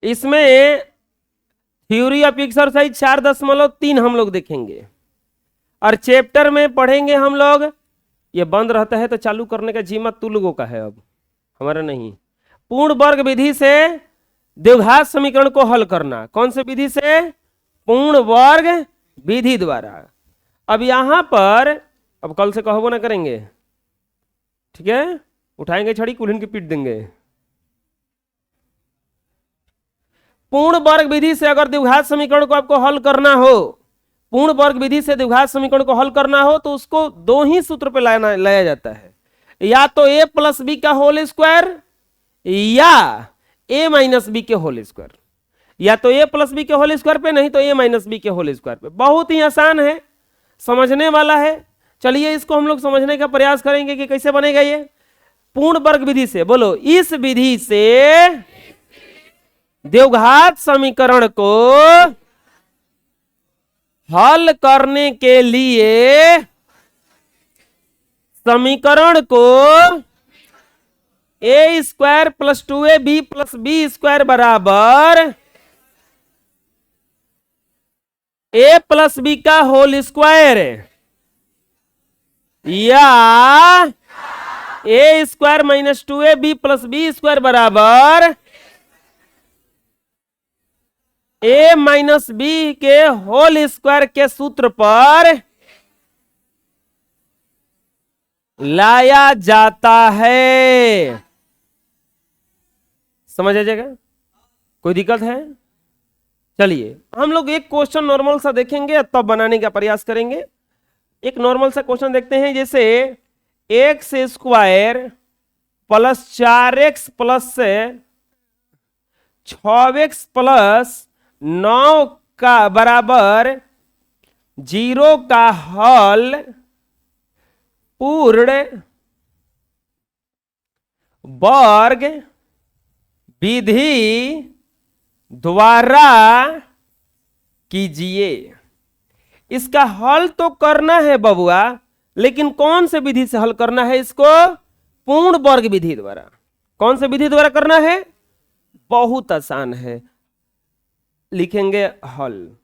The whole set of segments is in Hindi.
इसमें थ्योरी ऑफ एक्सरसाइज 4.3 हम लोग देखेंगे और चैप्टर में पढ़ेंगे हम लोग। ये बंद रहता है तो चालू करने का जिम्मा तू लोगों का है, अब हमारा नहीं। पूर्ण वर्ग विधि से द्विघात समीकरण को हल करना। कौन से विधि से? पूर्ण वर्ग विधि द्वारा। अब यहां पर अब कल से कहबो ना करेंगे, ठीक है? उठाएंगे छड़ी कुल्हिन की पीट देंगे। पूर्ण वर्ग विधि से अगर द्विघात समीकरण को आपको हल करना हो, पूर्ण वर्ग विधि से द्विघात समीकरण को हल करना हो तो उसको दो ही सूत्र पे लाया जाता है, या तो a प्लस बी का होल स्क्वायर या a माइनस बी के होल स्क्वायर, या तो a प्लस बी के होल स्क्वायर पे, नहीं तो a माइनस बी के होल स्क्वायर पे। बहुत ही आसान है, समझने वाला है। चलिए इसको हम लोग समझने का प्रयास करेंगे कि कैसे बनेगा ये पूर्ण वर्ग विधि से। बोलो, इस विधि से द्विघात समीकरण को हल करने के लिए समीकरण को a square plus 2ab plus B square बराबर a प्लस बी का होल स्क्वायर या a square minus 2ab plus B square बराबर a माइनस बी के होल स्क्वायर के सूत्र पर लाया जाता है। समझ आ जाएगा? कोई दिक्कत है? चलिए हम लोग एक क्वेश्चन नॉर्मल सा देखेंगे तब बनाने का प्रयास करेंगे। एक नॉर्मल सा क्वेश्चन देखते हैं, जैसे x square plus 4x plus 6x plus 9 का बराबर 0 का हल पूर्ण वर्ग विधि द्वारा कीजिए। इसका हल तो करना है बबुआ, लेकिन कौन से विधि से हल करना है इसको? पूर्ण वर्ग विधि द्वारा। कौन से विधि द्वारा करना है? बहुत आसान है, लिखेंगे हल।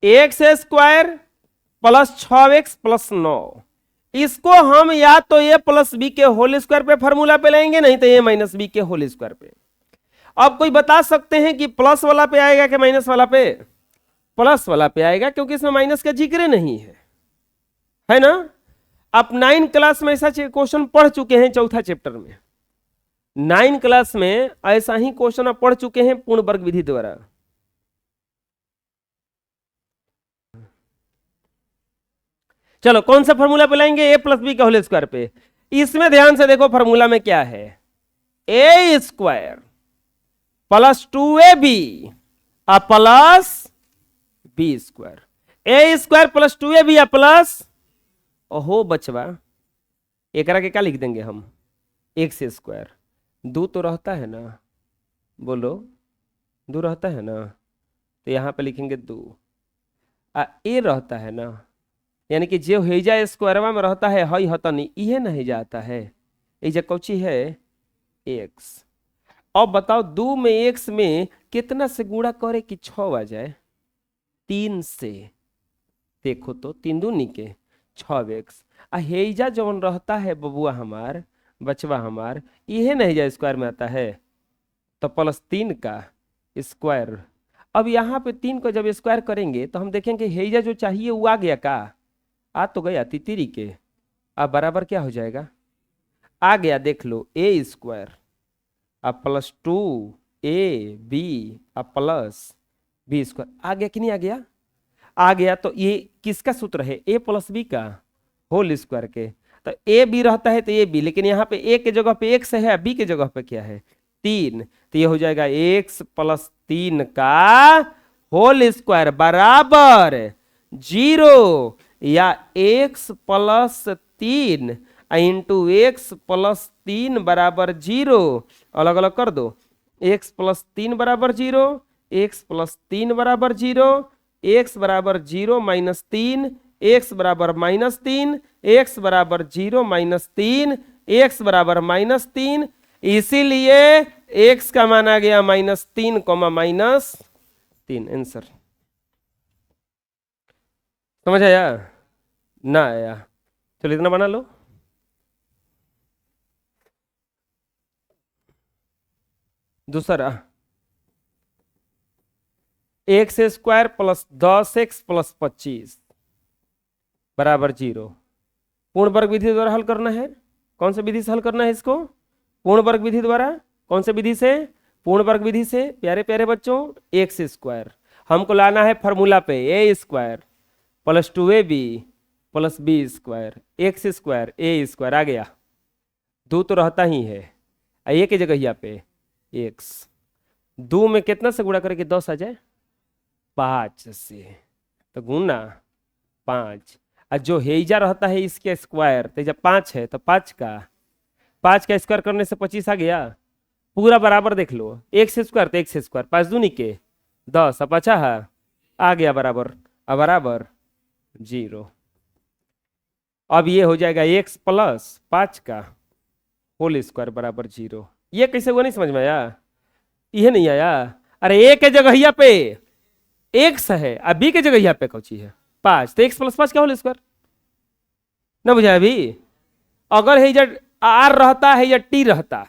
X square plus 6x plus 9, इसको हम या तो a प्लस बी के होल स्क्वायर पे फॉर्मूला पे लाएंगे, नहीं तो a माइनस बी के होल स्क्वायर पे। अब कोई बता सकते हैं कि प्लस वाला पे आएगा कि माइनस वाला पे? प्लस वाला पे आएगा, क्योंकि इसमें माइनस का जिक्र नहीं है ना? आप 9 क्लास में ऐसा क्वेश्चन पढ़ चुके हैं, चौथा चैप्टर में 9 क्लास में ऐसा ही क्वेश्चन आप पढ़ चुके हैं पूर्ण वर्ग विधि द्वारा। चलो कौन सा फॉर्मूला पे लाएंगे? a प्लस बी का होल स्क्वायर पे। इसमें ध्यान से देखो फॉर्मूला में क्या है, a square plus 2ab plus B square, a square plus 2ab plus, ओहो बचवा एकरा के क्या लिख देंगे हम? X square. दो तो रहता है ना, बोलो दो रहता है ना, तो यहां पे लिखेंगे 2। ए रहता है ना, यानी कि जो हेजा स्क्वायरवा में रहता है हई हतनी इहे नहीं जाता है, एजा कौची है? एक्स। अब बताओ 2 में एक्स में कितना से गुणा करे कि 6 आ जाए? 3 से। देखो तो 3 दूनी के 6x। हेजा जवन रहता है बबुआ हमार, बचवा हमार, इहे नहीं जा स्क्वायर में आता है, तो प्लस 3 का स्क्वायर। अब यहाँ पे 3 को जब स्क्वायर करेंगे तो हम देखेंगे हेजा जो चाहिए वो आ गया का? आ तो गया तितरी के। अब बराबर क्या हो जाएगा? आ गया, देख लो, a square plus 2ab plus B square. आ गया कि नहीं आ गया? आ गया। तो ये किसका सूत्र है? a प्लस बी का होल स्क्वायर के। तो a b रहता है तो a b, लेकिन यहाँ पे a के जगह पे x है, b के जगह पे क्या है? 3। तो ये हो जाएगा x प्लस 3 का होल स्क्वायर बराबर 0, या x plus 3 into x plus 3 बराबर 0। अलग अलग कर दो, x प्लस 3 बराबर 0, x प्लस 3 बराबर 0, x बराबर 0 माइनस 3, एक्स बराबर -3, एक्स बराबर 0 -3, एक्स बराबर -3, इसीलिए एक्स का मान आ गया -3, -3 आंसर। समझ आया ना आया? चलो इतना बना लो। दूसरा x square plus 10x plus 25 बराबर 0। पूर्ण वर्ग विधि द्वारा हल करना है। कौन सी विधि से हल करना है इसको? पूर्ण वर्ग विधि द्वारा। कौन से विधि से? पूर्ण वर्ग विधि से। प्यारे प्यारे बच्चों, एक्स स्क्वायर हमको लाना है फॉर्मूला पे, A square plus 2ab plus B square, X square A square आ गया। दो तो रहता ही है, ए की जगह यहाँ पे एक्स। दो में कितना से गुणा करके 10 आ जाए? 5 से, तो गुना 5। और जो हेजा रहता है इसके स्क्वायर, तो जब 5 है तो 5 का स्क्वायर करने से 25 आ गया। पूरा बराबर देख लो, एक्स स्क्वायर तो एक्स स्क्वायर, 5 दूनी के 10, अब अच्छा है आ गया बराबर, अब बराबर 0। अब ये हो जाएगा एक्स प्लस 5 का होल स्क्वायर बराबर 0। ये कैसे हुआ नहीं समझ में आया? ये नहीं आया? अरे ए के जगह पे एक्स है, अब बी के जगह पे कौची है 5, तो एक्स प्लस 5 का होल स्क्वायर। ना बुझा अभी? अगर है आर रहता है या टी रहता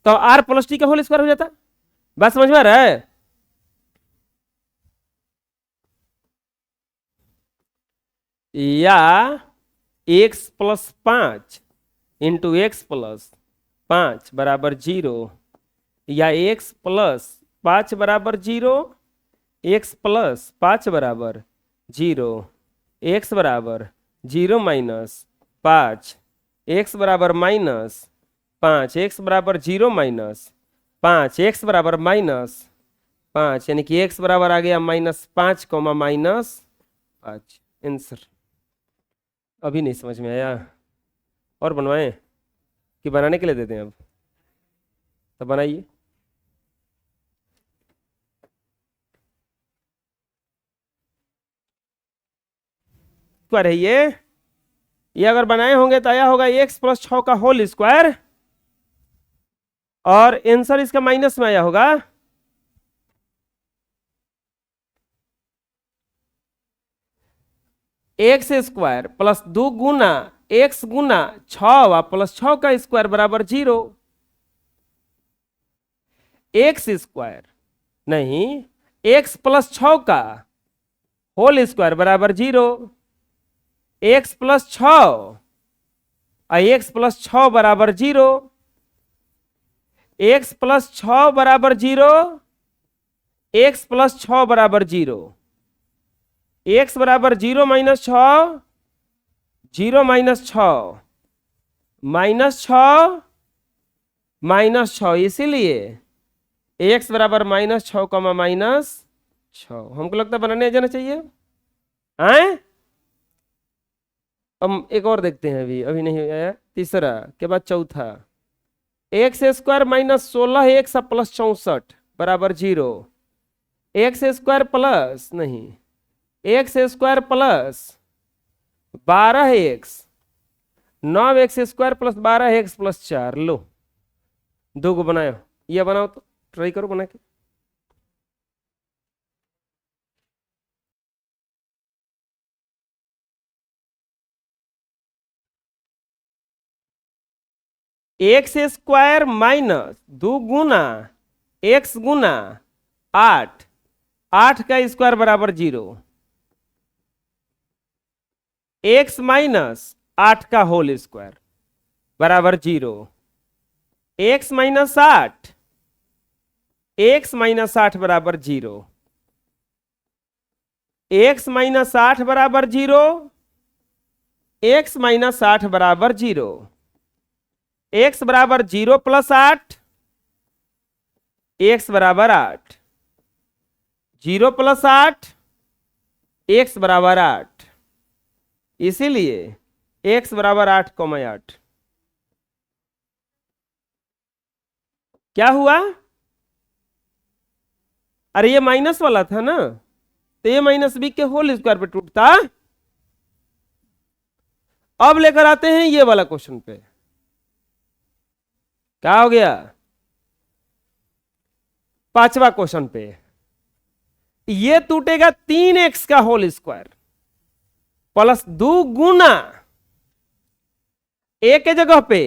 तो आर प्लस टी का होल स्क्वायर हो जाता। बात समझ में आ रहा है? या x plus 5 into x plus 5 बराबर 0, या एक्स प्लस 5 बराबर 0, एक्स प्लस 5 बराबर 0, एक्स बराबर 0 माइनस 5, एक्स बराबर -5, एक्स बराबर 0 माइनस 5, एक्स बराबर -5, यानी कि एक्स बराबर आ गया -5, -5। आंसर। अभी नहीं समझ में आया? और बनवाएं कि बनाने के लिए देते हैं? अब तो बनाइए। क्या है ये अगर बनाए होंगे तो आया होगा एक्स प्लस 6 का होल स्क्वायर, और आंसर इसका माइनस में आया होगा। एक्स स्क्वायर प्लस 2 गुना एक्स गुना 6 प्लस 6 का स्क्वायर बराबर 0। एक्स स्क्वायर नहीं, एक्स प्लस 6 का होल स्क्वायर बराबर 0। एक्स प्लस 6 और एक्स प्लस 6 बराबर 0, एक्स प्लस 6 बराबर 0, एक्स प्लस 6 बराबर 0, एक्स बराबर 0 माइनस 6, 0 माइनस 6, -6 -6, इसीलिए एक्स बराबर -6, -6। हमको लगता है बनाने जाना चाहिए। आए हम एक और देखते हैं, अभी अभी नहीं आया। तीसरा के बाद चौथा, एक्स स्क्वायर -16 एक्स प्लस 64 बराबर 0, एक्स स्क्वायर प्लस नहीं, x square plus 12x 9x square plus 12x plus 4। लो दो को बनाओ, ये बनाओ तो ट्राई करो बना के। एक्स स्क्वायर माइनस 2 गुना एक्स गुना 8, 8 का स्क्वायर बराबर 0, एक्स माइनस 8 का होल स्क्वायर बराबर 0, एक्स माइनस 8, एक्स माइनस 8 बराबर 0, एक्स माइनस 8 बराबर 0, एक्स माइनस 8 बराबर 0, एक्स बराबर 0 प्लस 8, एक्स बराबर 8, 0 प्लस 8, एक्स बराबर 8, इसीलिए एक्स बराबर 8,8। क्या हुआ? अरे ये माइनस वाला था ना, तो ये माइनस बी के होल स्क्वायर पे टूटता। अब लेकर आते हैं ये वाला क्वेश्चन पे। क्या हो गया? पांचवा क्वेश्चन पे। ये टूटेगा 3x का होल स्क्वायर प्लस 2 गुना ए के जगह पे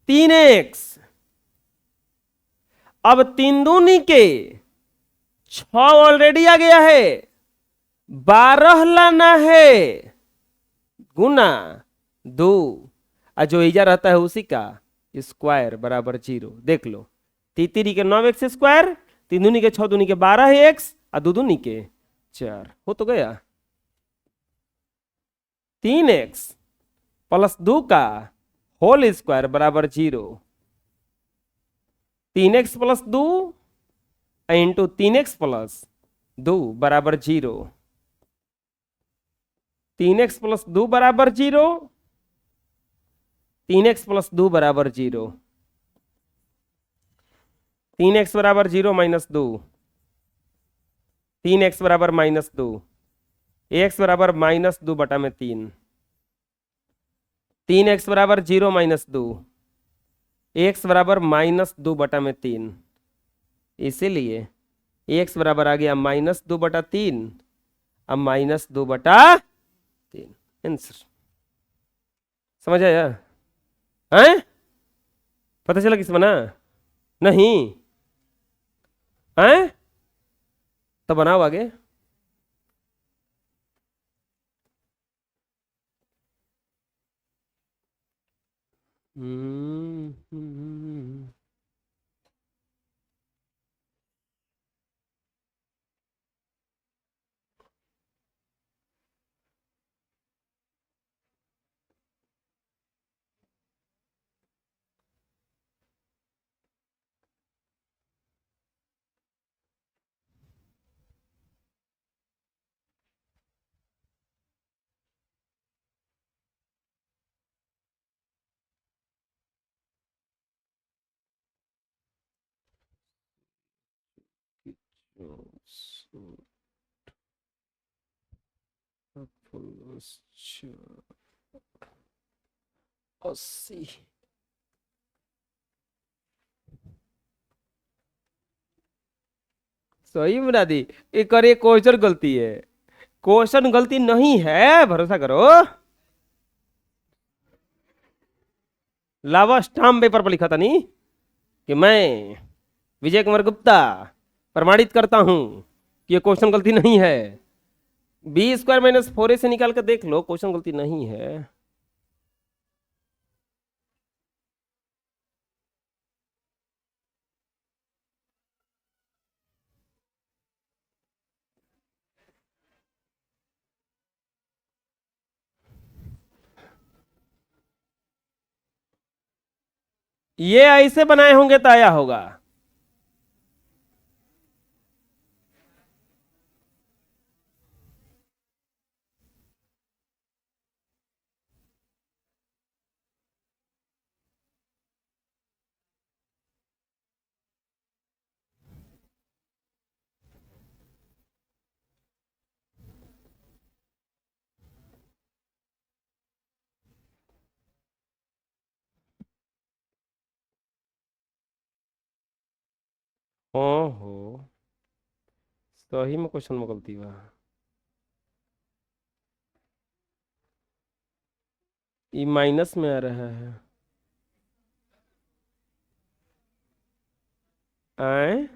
3x। अब 3 दूनी के 6 ऑलरेडी आ गया है, 12 लाना है गुना 2, और जो इजा रहता है उसी का स्क्वायर बराबर 0। देख लो, 3 के 9x स्क्वायर, 3 दूनी के 6 दूनी के 12x और 2 दूनी के 4। हो तो गया 3x प्लस 2 का होल स्क्वायर बराबर 0। 3x plus 2 into 3x plus 2 बराबर 0। 3x प्लस 2 बराबर 0, 3x प्लस 2 बराबर 0। 3x बराबर 0 माइनस 2, 3x बराबर माइनस 2, x बराबर माइनस 2 बटा में 3। 3x बराबर 0 माइनस 2, x बराबर माइनस 2 बटा में 3। इसीलिए x बराबर आ गया माइनस 2 बटा 3, अब माइनस 2 बटा 3 आंसर। समझ आया? हैं? पता चला किस बना? नहीं हैं? तो बनाओ आगे। अस्सी। सही बना दी। एक और एक क्वेश्चन गलती है, क्वेश्चन गलती नहीं है, भरोसा करो। लावा स्टाम्प पेपर पर लिखा था नहीं कि मैं विजय कुमार गुप्ता प्रमाणित करता हूं कि ये क्वेश्चन गलती नहीं है। बी स्क्वायर माइनस 4a से निकाल कर देख लो, क्वेश्चन गलती नहीं है। ये ऐसे बनाए होंगे तो आया होगा। ओहो, सही में क्वेश्चन में गलती हुआ। ये माइनस में आ रहा है। आए?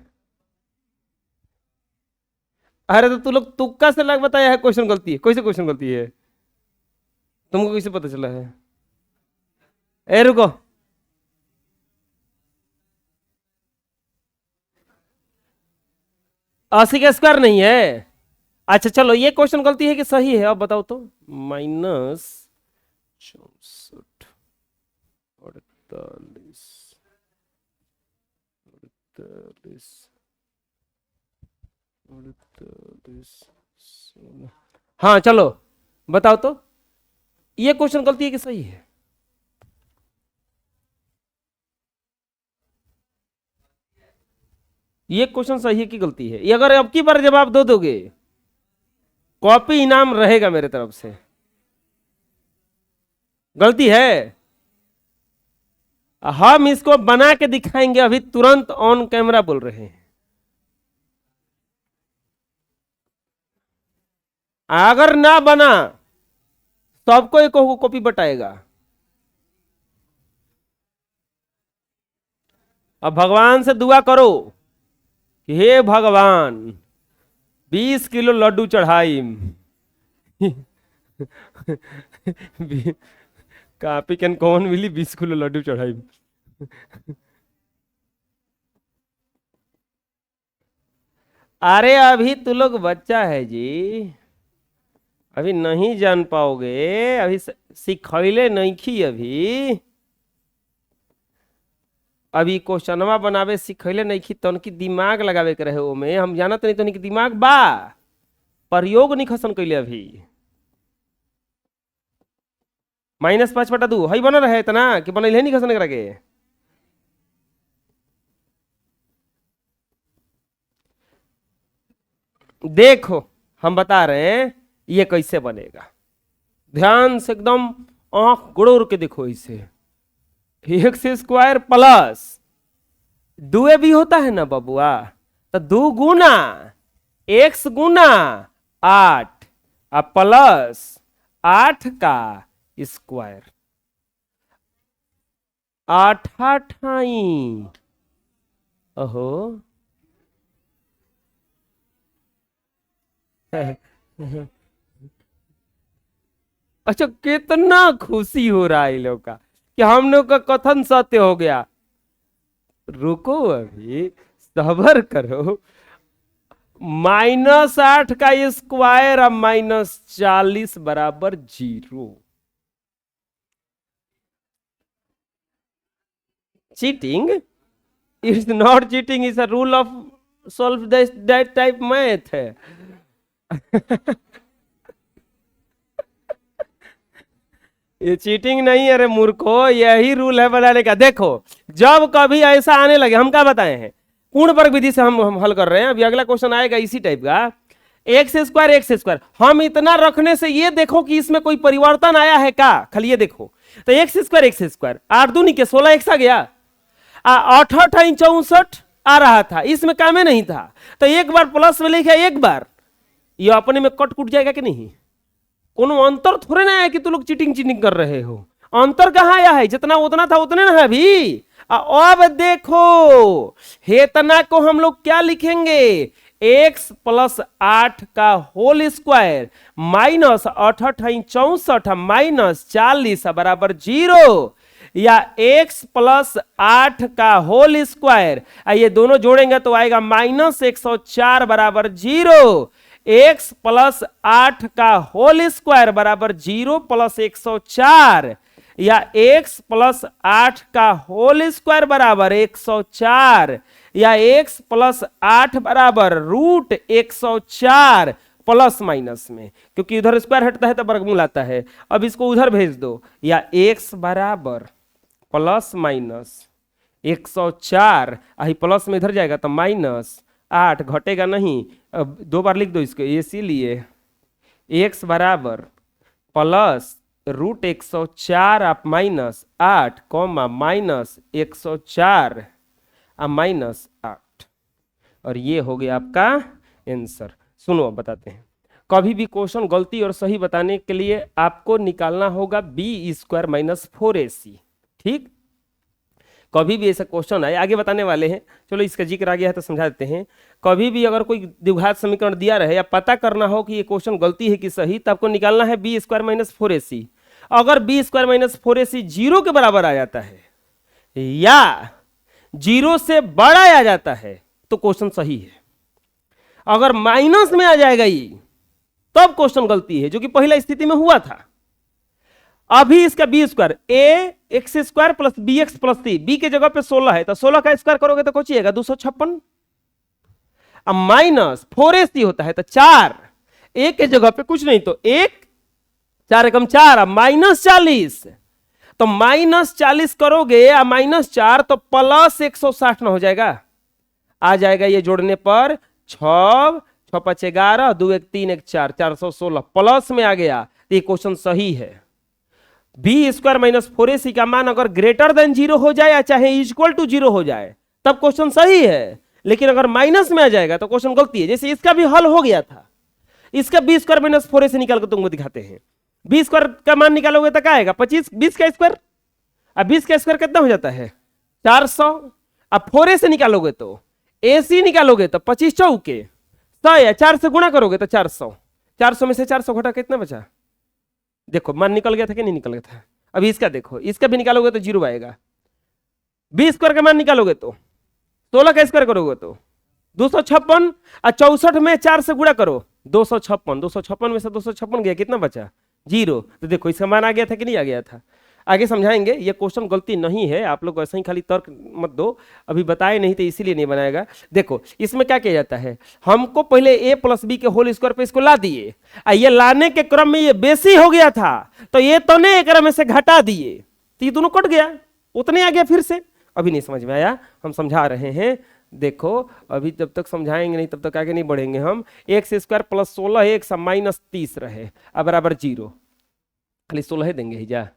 अरे तो तू लोग तुक्का से लग बताया है क्वेश्चन गलती है। कैसे क्वेश्चन गलती है? तुमको कैसे पता चला है? ए रुको, अस्सी का स्क्वायर नहीं है। अच्छा चलो, ये क्वेश्चन गलती है कि सही है, अब बताओ तो। माइनस 64 48 48 48 16। हाँ चलो बताओ तो, ये क्वेश्चन गलती है कि सही है? ये क्वेश्चन सही है कि गलती है? ये अगर अब की बार जवाब दो दोगे, कॉपी इनाम रहेगा मेरे तरफ से। गलती है। हम इसको बना के दिखाएंगे, अभी तुरंत ऑन कैमरा बोल रहे हैं। अगर ना बना सबको एक कॉपी बटाएगा। अब भगवान से दुआ करो कि हे भगवान 20 किलो लड्डू चढ़ाई कापी कैन कौन मिली 20 किलो लड्डू चढ़ाई। अरे अभी तू लोग बच्चा है जी, अभी नहीं जान पाओगे, अभी सिखैले नहीं खी। अभी क्वेश्चनवा बनावे सिखैले नहीं खी, तन की दिमाग लगावे के रहे ओमे। हम जानत नहीं तनिक दिमाग बा, प्रयोग नहीं खसन कैले अभी। -5/2 हई बन रहे इतना कि बनल नहीं खसन करा के। देखो हम बता रहे हैं ये कैसे बनेगा, ध्यान से एकदम आंख गुड़ोर के देखो। इसे x² प्लस 2ab होता है ना बबुआ, तो 2 गुना x गुना 8 प्लस 8 का स्क्वायर। 8 अठाई ओहो अच्छा, कितना खुशी हो रहा है इन लोग का कि हम लोग का कथन सत्य हो गया। रुको अभी सबर करो। -8 का स्क्वायर और -40 बराबर 0। Cheating? It's not cheating, it's a rule of solve that type math है। ये चीटिंग नहीं है रे मूर्खो, यही रूल है बनाने का। देखो जब कभी ऐसा आने लगे, हम क्या बताए हैं, पूर्ण वर्ग विधि से हम हल कर रहे हैं। अभी अगला क्वेश्चन आएगा इसी टाइप का, x²। हम इतना रखने से ये देखो कि इसमें कोई परिवर्तन आया है क्या, खाली ये देखो। तो x² 8 दूनी के 16 x आ गया, 8 8 64 आ रहा था, इसमें काम में नहीं था। तो एक बार प्लस में लिखा, एक बार ये अपने में कट कुट जाएगा कि नहीं। कोनो अंतर थोड़े ना है कि तू लोग चीटिंग कर रहे हो। अंतर कहाँ आया है, जितना उतना था उतने ना है अभी। अब देखो हेतना को हम लोग क्या लिखेंगे, x + 8 का होल स्क्वायर -8 8 64 -40 बराबर 0, या x + 8 का होल स्क्वायर, ये दोनों जोड़ेंगे तो आएगा -104 बराबर 0। x + 8 का होल स्क्वायर बराबर 0 + 104, या x + 8 का होल स्क्वायर बराबर 104, या x + 8 बराबर √104 प्लस माइनस में, क्योंकि उधर स्क्वायर हटता है तो वर्गमूल आता है। अब इसको उधर भेज दो, या x बराबर +-104, प्लस में इधर जाएगा तो -8 घटेगा नहीं। अब 2 बार लिख दो इसको, इसीलिए x बराबर +√104 -8 -104 -8, और ये हो गया आपका आंसर। सुनो अब बताते हैं। कभी भी क्वेश्चन गलती और सही बताने के लिए आपको निकालना होगा b² - 4ac। ठीक, कभी भी ऐसा क्वेश्चन आए, आगे बताने वाले हैं, चलो इसका जिक्र आ गया है तो समझा देते हैं। कभी भी अगर कोई द्विघात समीकरण दिया रहे या पता करना हो कि ये क्वेश्चन गलती है कि सही, तो आपको निकालना है b² - 4ac। अगर b² - 4ac 0 के बराबर आ जाता है या 0 से बड़ा आ जाता है तो क्वेश्चन सही है। अगर माइनस में आ जाएगा ये, तब क्वेश्चन गलती है, जो कि पहला स्थिति में हुआ था। अभी इसका b² x² + bx + c, b के जगह पे 16 है तो 16 का स्क्वायर करोगे तो कुछ आएगा 256। अब -4ac होता है तो 4, एक के जगह पे कुछ नहीं तो 1, 4 एकम 4, अब -40, तो -40 करोगे या -4 तो +160 ना हो जाएगा, आ जाएगा ये जोड़ने पर 6 6 5 11 2 1 3 1 4 416 प्लस में आ गया, तो ये क्वेश्चन सही है। बी स्क्वायर माइनस 4ac का मान अगर ग्रेटर देन 0 हो जाए या चाहे इक्वल टू 0 हो जाए तब क्वेश्चन सही है, लेकिन अगर माइनस में आ जाएगा तो क्वेश्चन गलती है। जैसे इसका भी हल हो गया था, इसका बी स्क्वायर माइनस 4ac निकाल कर तुमको दिखाते हैं। बी स्क्वायर का मान निकालोगे तो क्या आएगा 25, 20 का स्क्वायर। अब 20 का स्क्वायर कितना हो जाता है 400। अब 4ac निकालोगे तो ac निकालोगे तो 25 चौके 100 या 4 से गुणा करोगे तो 400। 400 में से 400 घटा कितना बचा, देखो मान निकल गया था कि नहीं निकल गया था। अभी इसका देखो, इसका भी निकालोगे तो 0 आएगा। बी स्क्वायर का मान निकालोगे तो 16 का स्क्वायर करोगे तो 256 और 64 में 4 से गुणा करो 256। 256 में से 256 गया, कितना बचा 0। तो देखो इसका मान आ गया था कि नहीं आ गया था। आगे समझाएंगे, ये क्वेश्चन गलती नहीं है, आप लोग ऐसा ही खाली तर्क मत दो, अभी बताए नहीं तो इसीलिए नहीं बनाएगा। देखो इसमें क्या किया जाता है, हमको पहले a प्लस बी के होल स्क्वायर पे इसको ला दिए, ये लाने के क्रम में ये बेसी हो गया था तो ये तने एक में से घटा दिए तो ये दोनों कट गया, उतने आ गया फिर से। अभी नहीं समझ में आया, हम समझा रहे हैं। देखो अभी जब तक समझाएंगे नहीं तब तक आगे नहीं बढ़ेंगे हम। X square plus 16 x minus 30 रहे अब बराबर 0, खाली 16 ही देंगे ही जा,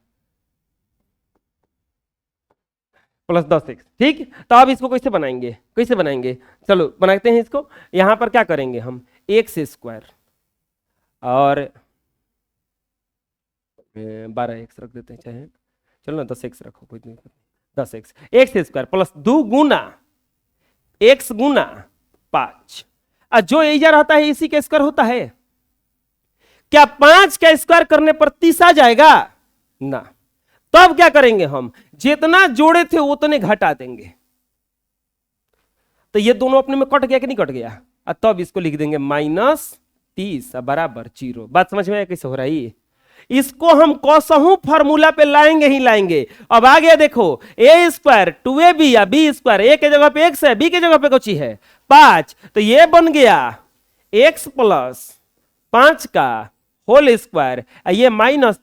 प्लस 10x। ठीक, तो अब इसको कैसे बनाएंगे, कैसे बनाएंगे, चलो बनाते हैं इसको। यहां पर क्या करेंगे हम, एक्स स्क्वायर और 12x रख देते हैं, चाहे चलो ना 10x रखो, कोई नहीं, 10x एक्स स्क्वायर प्लस 2 गुना x गुना 5। जो एजा रहता है इसी का स्क्वायर होता है क्या, 5 का स्क्वायर करने पर 30 आ जाएगा ना। तब क्या करेंगे हम, जितना जोड़े थे उतने घटा देंगे। तो ये दोनों अपने में कट गया कि नहीं कट गया, तब इसको लिख देंगे माइनस 30 बराबर 0। बात समझ में आया कैसे हो रही है। इसको हम कसहू फार्मूला पे लाएंगे ही लाएंगे। अब आ गया देखो ए स्क्वायर 2ab या बी स्क्वायर, ए के जगह पे x है, बी के जगह पे कुछ है 5, तो ये बन गया x प्लस 5 का होल स्क्वायर, ये माइनस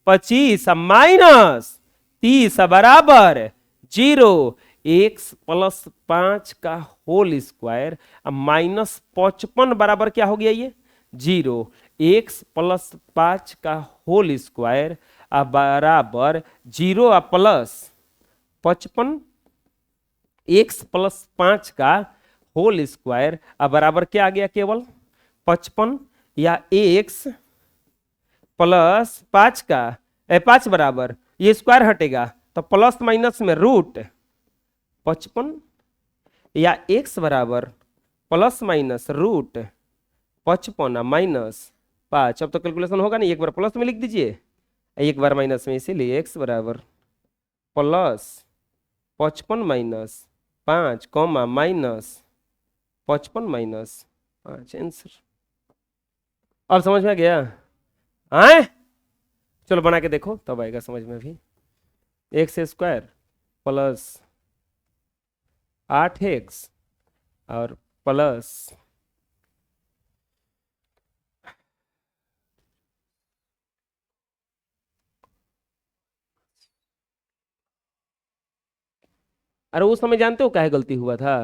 25 माइनस 30 बराबर 0। x प्लस 5 का होल स्क्वायर माइनस 55 बराबर क्या हो गया ये 0। x प्लस 5 का होल स्क्वायर बराबर 0 प्लस 55, x प्लस 5 का होल स्क्वायर बराबर क्या आ गया केवल 55, या x प्लस 5 का 5 बराबर ये स्क्वायर हटेगा तो प्लस माइनस में रूट 55, या x बराबर प्लस माइनस रूट 55 माइनस 5। अब तो कैलकुलेशन होगा नहीं, एक बार प्लस में लिख दीजिए, एक बार माइनस में, इसीलिए x बराबर plus 55 minus 5 comma minus 55 minus 5 answer. अब समझ में आ गया आए, चलो बना के देखो तब आएगा समझ में भी। एक्स स्क्वायर प्लस 8x और प्लस अरे उस समय जानते हो क्या गलती हुआ था,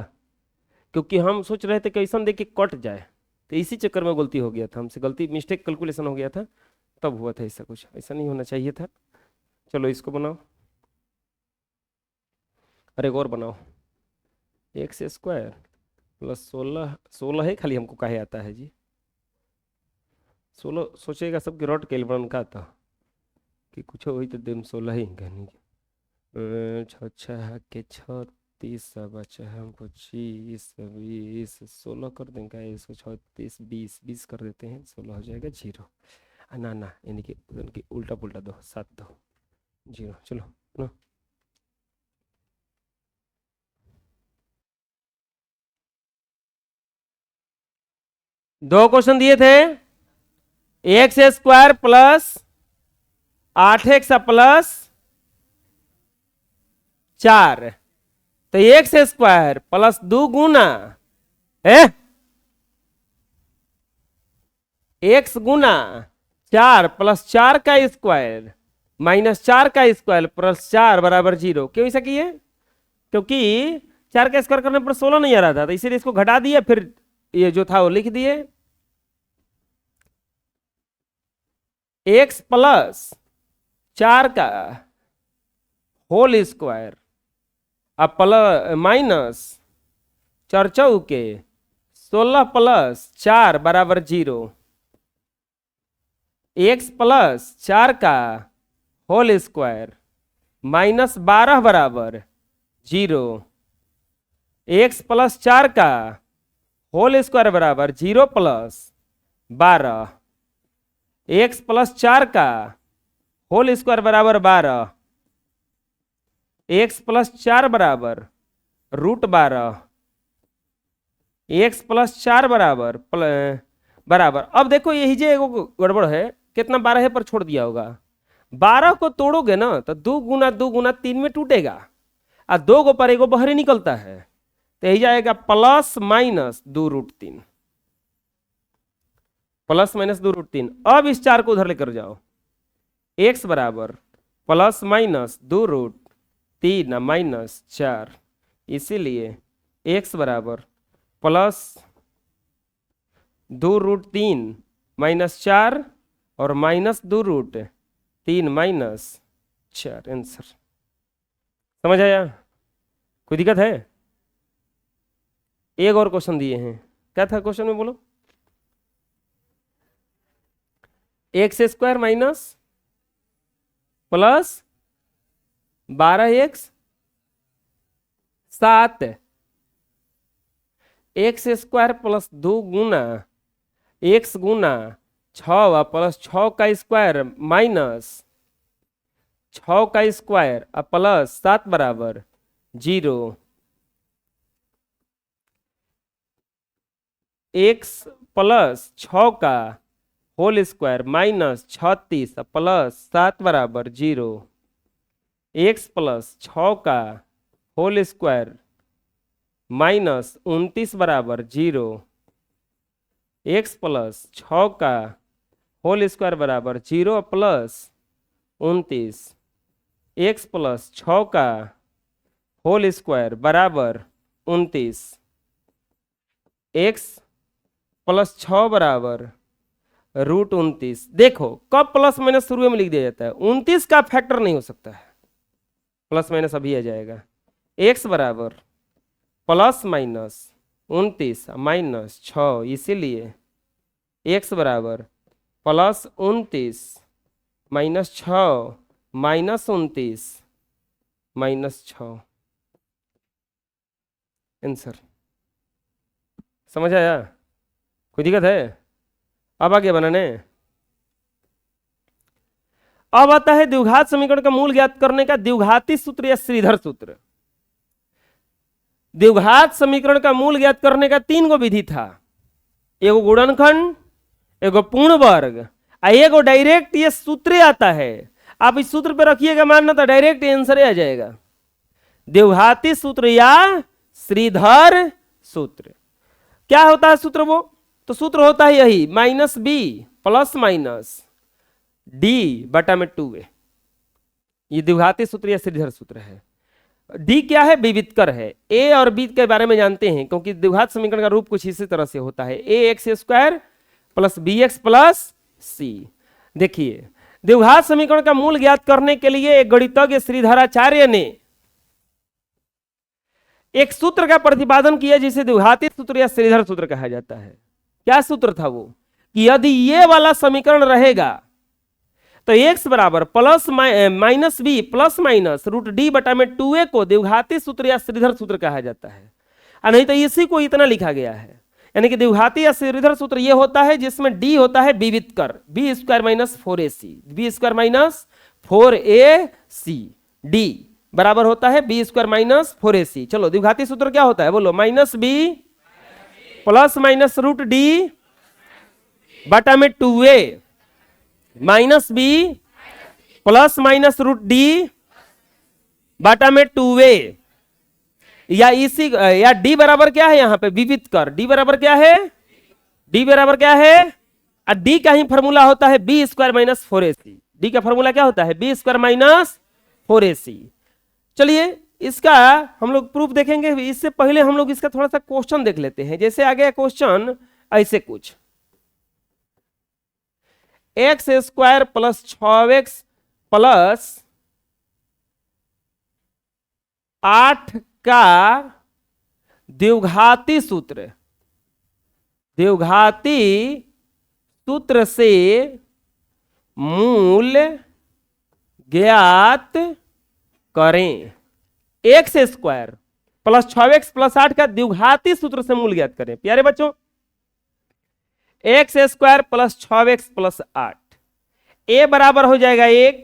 क्योंकि हम सोच रहे थे कैसा देखिए कट जाए, तो इसी चक्कर में गलती हो गया था हमसे, गलती मिस्टेक कैलकुलेशन हो गया था तब हुआ था ऐसा। कुछ ऐसा नहीं होना चाहिए था। चलो इसको बनाओ, अरे एक और बनाओ, एक्स स्क्वायर प्लस 16 है खाली, हमको काहे आता है जी 16, सोचेगा सबके रॉट के बन का था कि कुछ हो तो दिन 16 ही कहनी 6 के 36 बचा है हमको 25 20 16 कर देंगे इसको 36 20 कर देते हैं, 16 हो जाएगा 0। ना ना इनकी उल्टा पुल्टा दो 7 दो 0। चलो ना दो क्वेश्चन दिए थे, x square plus 8x plus 4, तो एक्स स्क्वायर प्लस 2 गुना एक्स गुना 4 प्लस 4 का स्क्वायर माइनस 4 का स्क्वायर प्लस 4 बराबर 0। क्यों ऐसा किए, क्योंकि 4 का स्क्वायर करने पर 16 नहीं आ रहा था, तो इसीलिए इसको घटा दिया, फिर ये जो था वो लिख दिए। एक्स प्लस 4 का होल स्क्वायर अब प्लस माइनस 4 चौके 16 प्लस 4 बराबर 0, x प्लस 4 का होल स्क्वायर माइनस 12 बराबर 0, x प्लस 4 का होल स्क्वायर बराबर 0 प्लस 12, x प्लस 4 का होल स्क्वायर बराबर 12, x प्लस 4 बराबर √12, x प्लस 4 बराबर बराबर। अब देखो यही जे एगो गड़बड़ है, कितना 12 पर छोड़ दिया होगा। 12 को तोड़ोगे ना तो 2 गुना 2 गुना 3 में टूटेगा, और 2 को पर एगो बहरे निकलता है, तो यही जाएगा प्लस माइनस 2√3, प्लस माइनस 2√3। अब इस 4 को उधर लेकर जाओ, x बराबर प्लस माइनस 2√3 माइनस 4, इसीलिए x बराबर प्लस 2√3 माइनस 4 और माइनस 2√3 माइनस 4, आंसर। समझ आया? कोई दिक्कत है? एक और क्वेश्चन दिए हैं, क्या था क्वेश्चन में बोलो? X square minus plus 12x 7, x square plus 2 गुना x गुना 6 प्लस 6 का स्क्वायर माइनस 6 का स्क्वायर प्लस 7 बराबर 0, x प्लस 6 का होल स्क्वायर माइनस 36 प्लस 7 बराबर 0, x प्लस 6 का होल स्क्वायर माइनस 29 बराबर 0, x प्लस 6 का होल स्क्वायर बराबर 0 प्लस 29, x प्लस 6 का होल स्क्वायर बराबर 29, x प्लस 6 बराबर √29। देखो कब प्लस माइनस शुरू में लिख दिया जाता है, 29 का फैक्टर नहीं हो सकता है, प्लस माइनस अभी आ जाएगा। x बराबर प्लस माइनस 29 माइनस 6, इसीलिए x बराबर plus 29 minus 6 minus 29 minus 6, answer. समझ आया? कोई दिक्कत है? अब आगे बनाने। अब आता है द्विघात समीकरण का मूल ज्ञात करने का द्विघाती सूत्र या श्रीधर सूत्र। द्विघात समीकरण का मूल ज्ञात करने का 3 गो विधि था, एगो गुणनखंड, एगो पूर्ण वर्ग, एगो डायरेक्ट ये सूत्र आता है। आप इस सूत्र पे रखिएगा मानना तो डायरेक्ट आंसर आ जाएगा, द्विघाती सूत्र या श्रीधर सूत्र। क्या होता है सूत्र? वो तो सूत्र होता है यही, minus B plus minus D बटा में 2a। ये द्विघाती सूत्र या श्रीधर सूत्र है। डी क्या है? विवितकर है। ए और बी के बारे में जानते हैं, क्योंकि द्विघात समीकरण का रूप कुछ इसी तरह से होता है, A X square plus B X plus C. देखिए द्विघात समीकरण का मूल ज्ञात करने के लिए एक गणितज्ञ श्रीधराचार्य ने एक सूत्र का प्रतिपादन किया जिसे द्विघाती सूत्र या श्रीधर सूत्र कहा जाता है। क्या सूत्र था वो? कि यदि ये वाला समीकरण रहेगा तो x बराबर plus minus B plus minus √d बटा में 2a को द्विघाती सूत्र या श्रीधर सूत्र कहा जाता है, और नहीं तो इसी को इतना लिखा गया है। यानी कि द्विघाती या श्रीधर सूत्र ये होता है जिसमें d होता है विवितकर, b square minus 4ac, b square minus 4ac, d बराबर होता है b स्क्वायर माइनस 4ac। चलो द्विघाती सूत्र क्या होता है बोलो? Minus b plus minus √d बटा में 2a minus B plus minus √d बटा में 2a, या इसी या d बराबर क्या है यहाँ पे? विवितकर। d बराबर क्या है? d बराबर क्या है? d का ही फॉर्मूला होता है b square minus 4ac। d का फॉर्मूला क्या होता है? b square minus 4ac। चलिए इसका हम लोग प्रूफ देखेंगे, इससे पहले हम लोग इसका थोड़ा सा क्वेश्चन देख लेते हैं। जैसे आ गया क्वेश्चन ऐसे कुछ, x square plus 6x plus 8 का द्विघाती सूत्र, द्विघाती सूत्र से मूल ज्ञात करें। X square plus 6x plus 8 का द्विघाती सूत्र से मूल ज्ञात करें। प्यारे बच्चों, x square plus 6x plus 8, ए बराबर हो जाएगा 1,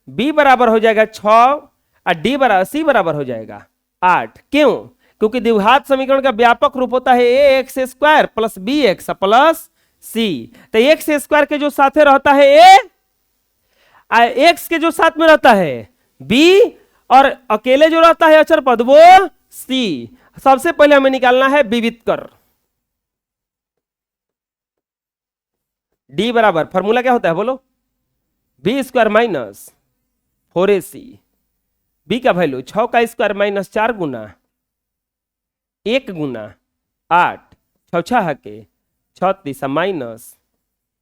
बी बराबर हो जाएगा 6 और डी बराबर सी बराबर हो जाएगा 8। क्यों? क्योंकि द्विघात समीकरण का व्यापक रूप होता है A X square plus B X plus C. तो एक्स स्क्वायर के जो साथ रहता है ए, एक्स के जो साथ में रहता है बी, और अकेले जो रहता है अचर पद वो सी। सबसे पहले हमें निकालना है विवितकर। डी बराबर फॉर्मूला क्या होता है बोलो? B square minus 4ac, B का वैल्यू 6 का स्क्वायर माइनस 4 गुना 1 गुना 8, 6 6 के 36 माइनस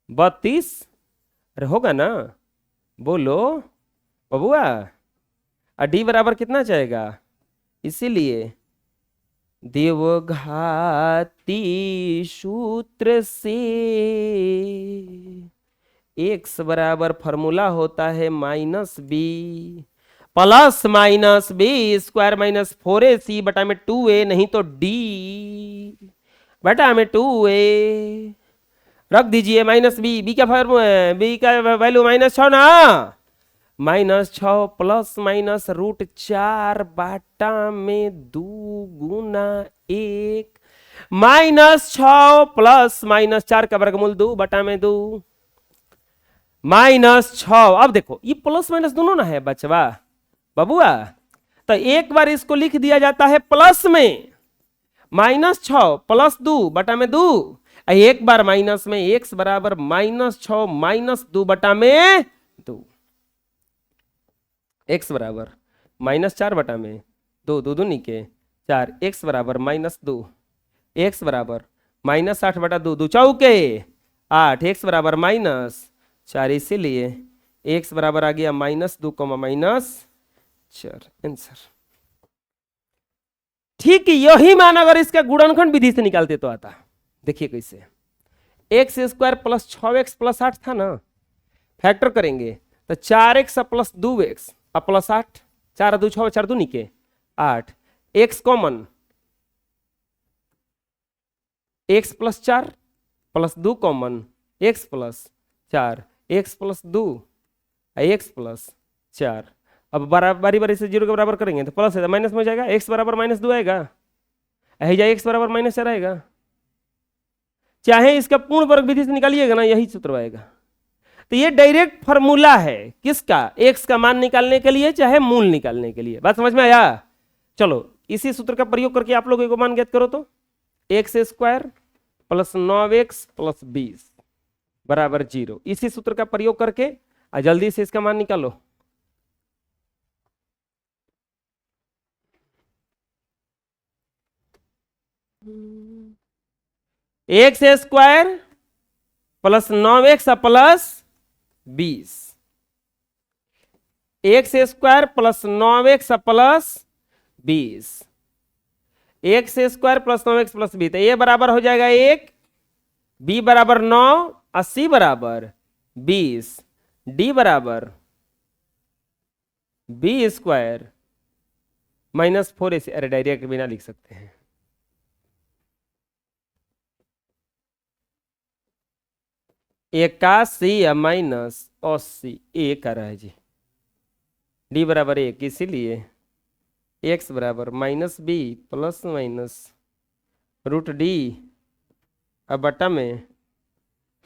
32। अरे होगा ना, बोलो बबुआ। और डी बराबर कितना जाएगा? इसीलिए द्विघाती सूत्र से एक्स बराबर फॉर्मूला होता है minus B plus minus B square minus 4ac बटा में 2a, नहीं तो डी बटा में 2a रख दीजिए माइनस बी। बी का फॉर्मूला, बी का वैल्यू माइनस 6 ना, माइनस 6 प्लस माइनस रूट 4 बाटा में 2 गुना 1 माइनस 6 प्लस माइनस 4 का वर्गमूल 2 बटा में 2 माइनस 6। अब देखो ये प्लस माइनस दोनों ना है बचवा बबुआ, तो एक बार इसको लिख दिया जाता है प्लस में माइनस 6 प्लस 2 बटा में 2, एक बार माइनस में एक्स बराबर माइनस 6 माइनस 2 बटा में 2, एक्स बराबर माइनस 4 बटा में 2, 2 दूनी के 4, एक्स बराबर माइनस 2, एक्स बराबर माइनस 8 बटा 2, 2 चौके 8, एक्स बराबर माइनस 4, इसीलिए एक्स बराबर आ गया माइनस 2 माइनस 4 आंसर। ठीक, यही मान अगर इसका गुणनखंड विधि से निकालते तो आता। देखिए कैसे, x square plus 6x plus 8 था ना, फैक्टर करेंगे तो 4x प्लस 2x अब प्लस 8, 4 2 6 4 2 निके 8, x common x plus 4 plus 2 common x plus 4, x plus 2 x plus 4। अब बारी बारी से 0 के बराबर करेंगे तो प्लस है तो माइनस में हो जाएगा, x बराबर माइनस 2 आएगा, x बराबर माइनस 4 आएगा। चाहे इसका पूर्ण वर्ग विधि से निकालिएगा ना, यही सूत्र आएगा। तो ये डायरेक्ट फॉर्मूला है किसका? एक्स का मान निकालने के लिए चाहे मूल निकालने के लिए। बात समझ में आया? चलो इसी सूत्र का प्रयोग करके आप लोग एक मान ज्ञात करो तो X square plus 9x plus 20 बराबर 0। इसी सूत्र का प्रयोग करके जल्दी से इसका मान निकालो। X square plus 9x plus 20, x square plus 9x plus 20, x square plus 9x plus 20, ए बराबर हो जाएगा 1, बी बराबर 9 और सी बराबर 20, डी बराबर बी स्क्वायर माइनस 4ac। अरे डायरेक्ट बिना लिख सकते हैं, इक्यासी या माइनस 80 ए का रहा है जी। डी बराबर 1, इसीलिए एक्स बराबर minus B plus minus root D अब बटा में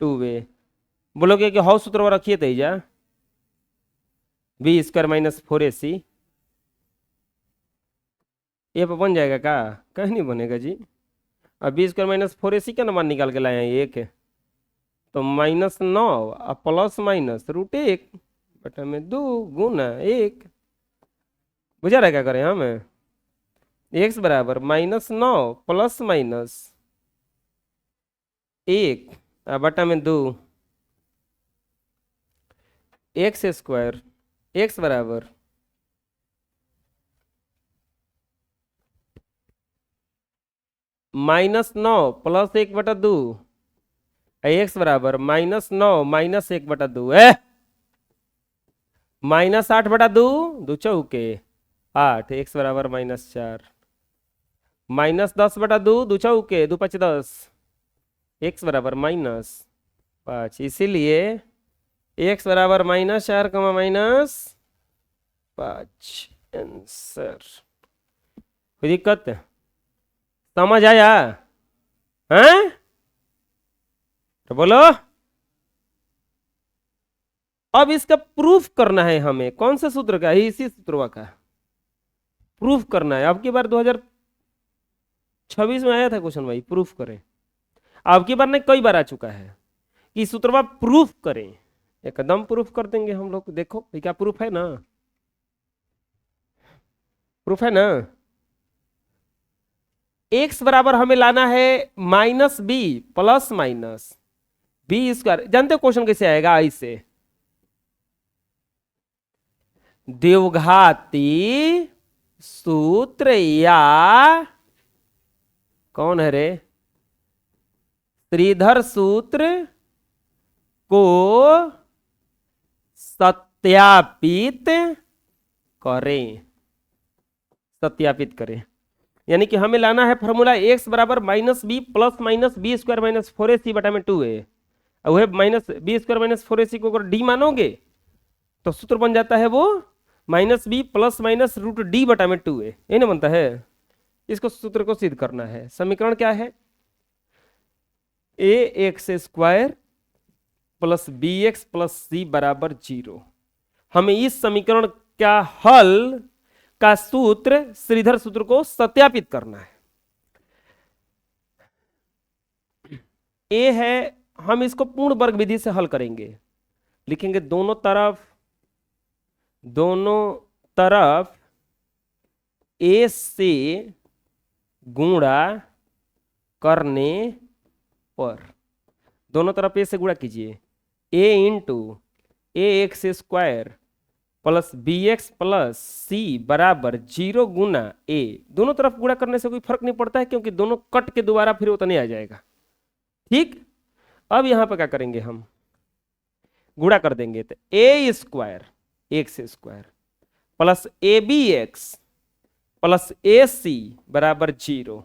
2a। बोलोगे कि हाउ सूत्र रखिए Teja B square minus 4ac, ये पर बन जाएगा का? कहीं नहीं बनेगा जी। अब बी स्क्वायर माइनस 4ac का मान निकाल के लाए हैं 1, तो माइनस 9 और प्लस माइनस रूट 1 बटा में 2 गुना 1। बुझा रहा क्या करें हमें? एक्स बराबर माइनस 9 प्लस माइनस 1 बटा में 2, एक्स स्क्वायर x बराबर -9 प्लस 1/2, x बराबर -9 माइनस 1/2 है, -8/2, 2 चौके 8, x बराबर -4, -10/2, 2 चौके 2 5 10, x बराबर -5, इसीलिए x बराबर -4, -5 आंसर। कोई दिक्कत समझ आया? हैं तो बोलो। अब इसका प्रूफ करना है हमें, कौन सा सूत्र का है? इसी सूत्र का प्रूफ करना है। अब की बार 2026 में आया था क्वेश्चन भाई, प्रूफ करें। अब की बार नहीं, कई बार आ चुका है कि सूत्र प्रूफ करें, एकदम प्रूफ कर देंगे हम लोग। देखो क्या प्रूफ है ना, प्रूफ है ना। x बराबर हमें लाना है -b plus minus B square. जानते हो क्वेश्चन कैसे आएगा? आई से द्विघाती सूत्र या कौन है रे, श्रीधर सूत्र को सत्यापित करें, सत्यापित करें। यानी कि हमें लाना है फॉर्मूला x बराबर -b plus minus B square minus 4ac बटा में 2a। वह -b स्क्वायर माइनस 4ac को अगर d मानोगे तो सूत्र बन जाता है वो -b प्लस माइनस √d बटा में 2a, ये ना बनता है। इसको सूत्र को सिद्ध करना है। समीकरण क्या है? ax² plus bx plus c बराबर 0। हमें इस समीकरण का हल का सूत्र श्रीधर सूत्र को सत्यापित करना है। ए है, हम इसको पूर्ण वर्ग विधि से हल करेंगे। लिखेंगे दोनों तरफ ए से गुणा करने पर, दोनों तरफ ए से गुणा कीजिए, a into ax² plus bx plus c बराबर 0 गुना a। दोनों तरफ गुणा करने से कोई फर्क नहीं पड़ता है, क्योंकि दोनों कट के दोबारा फिर उतने आ जाएगा। ठीक, अब यहां पर क्या करेंगे, हम गुणा कर देंगे तो a² x² plus abx plus ac बराबर 0।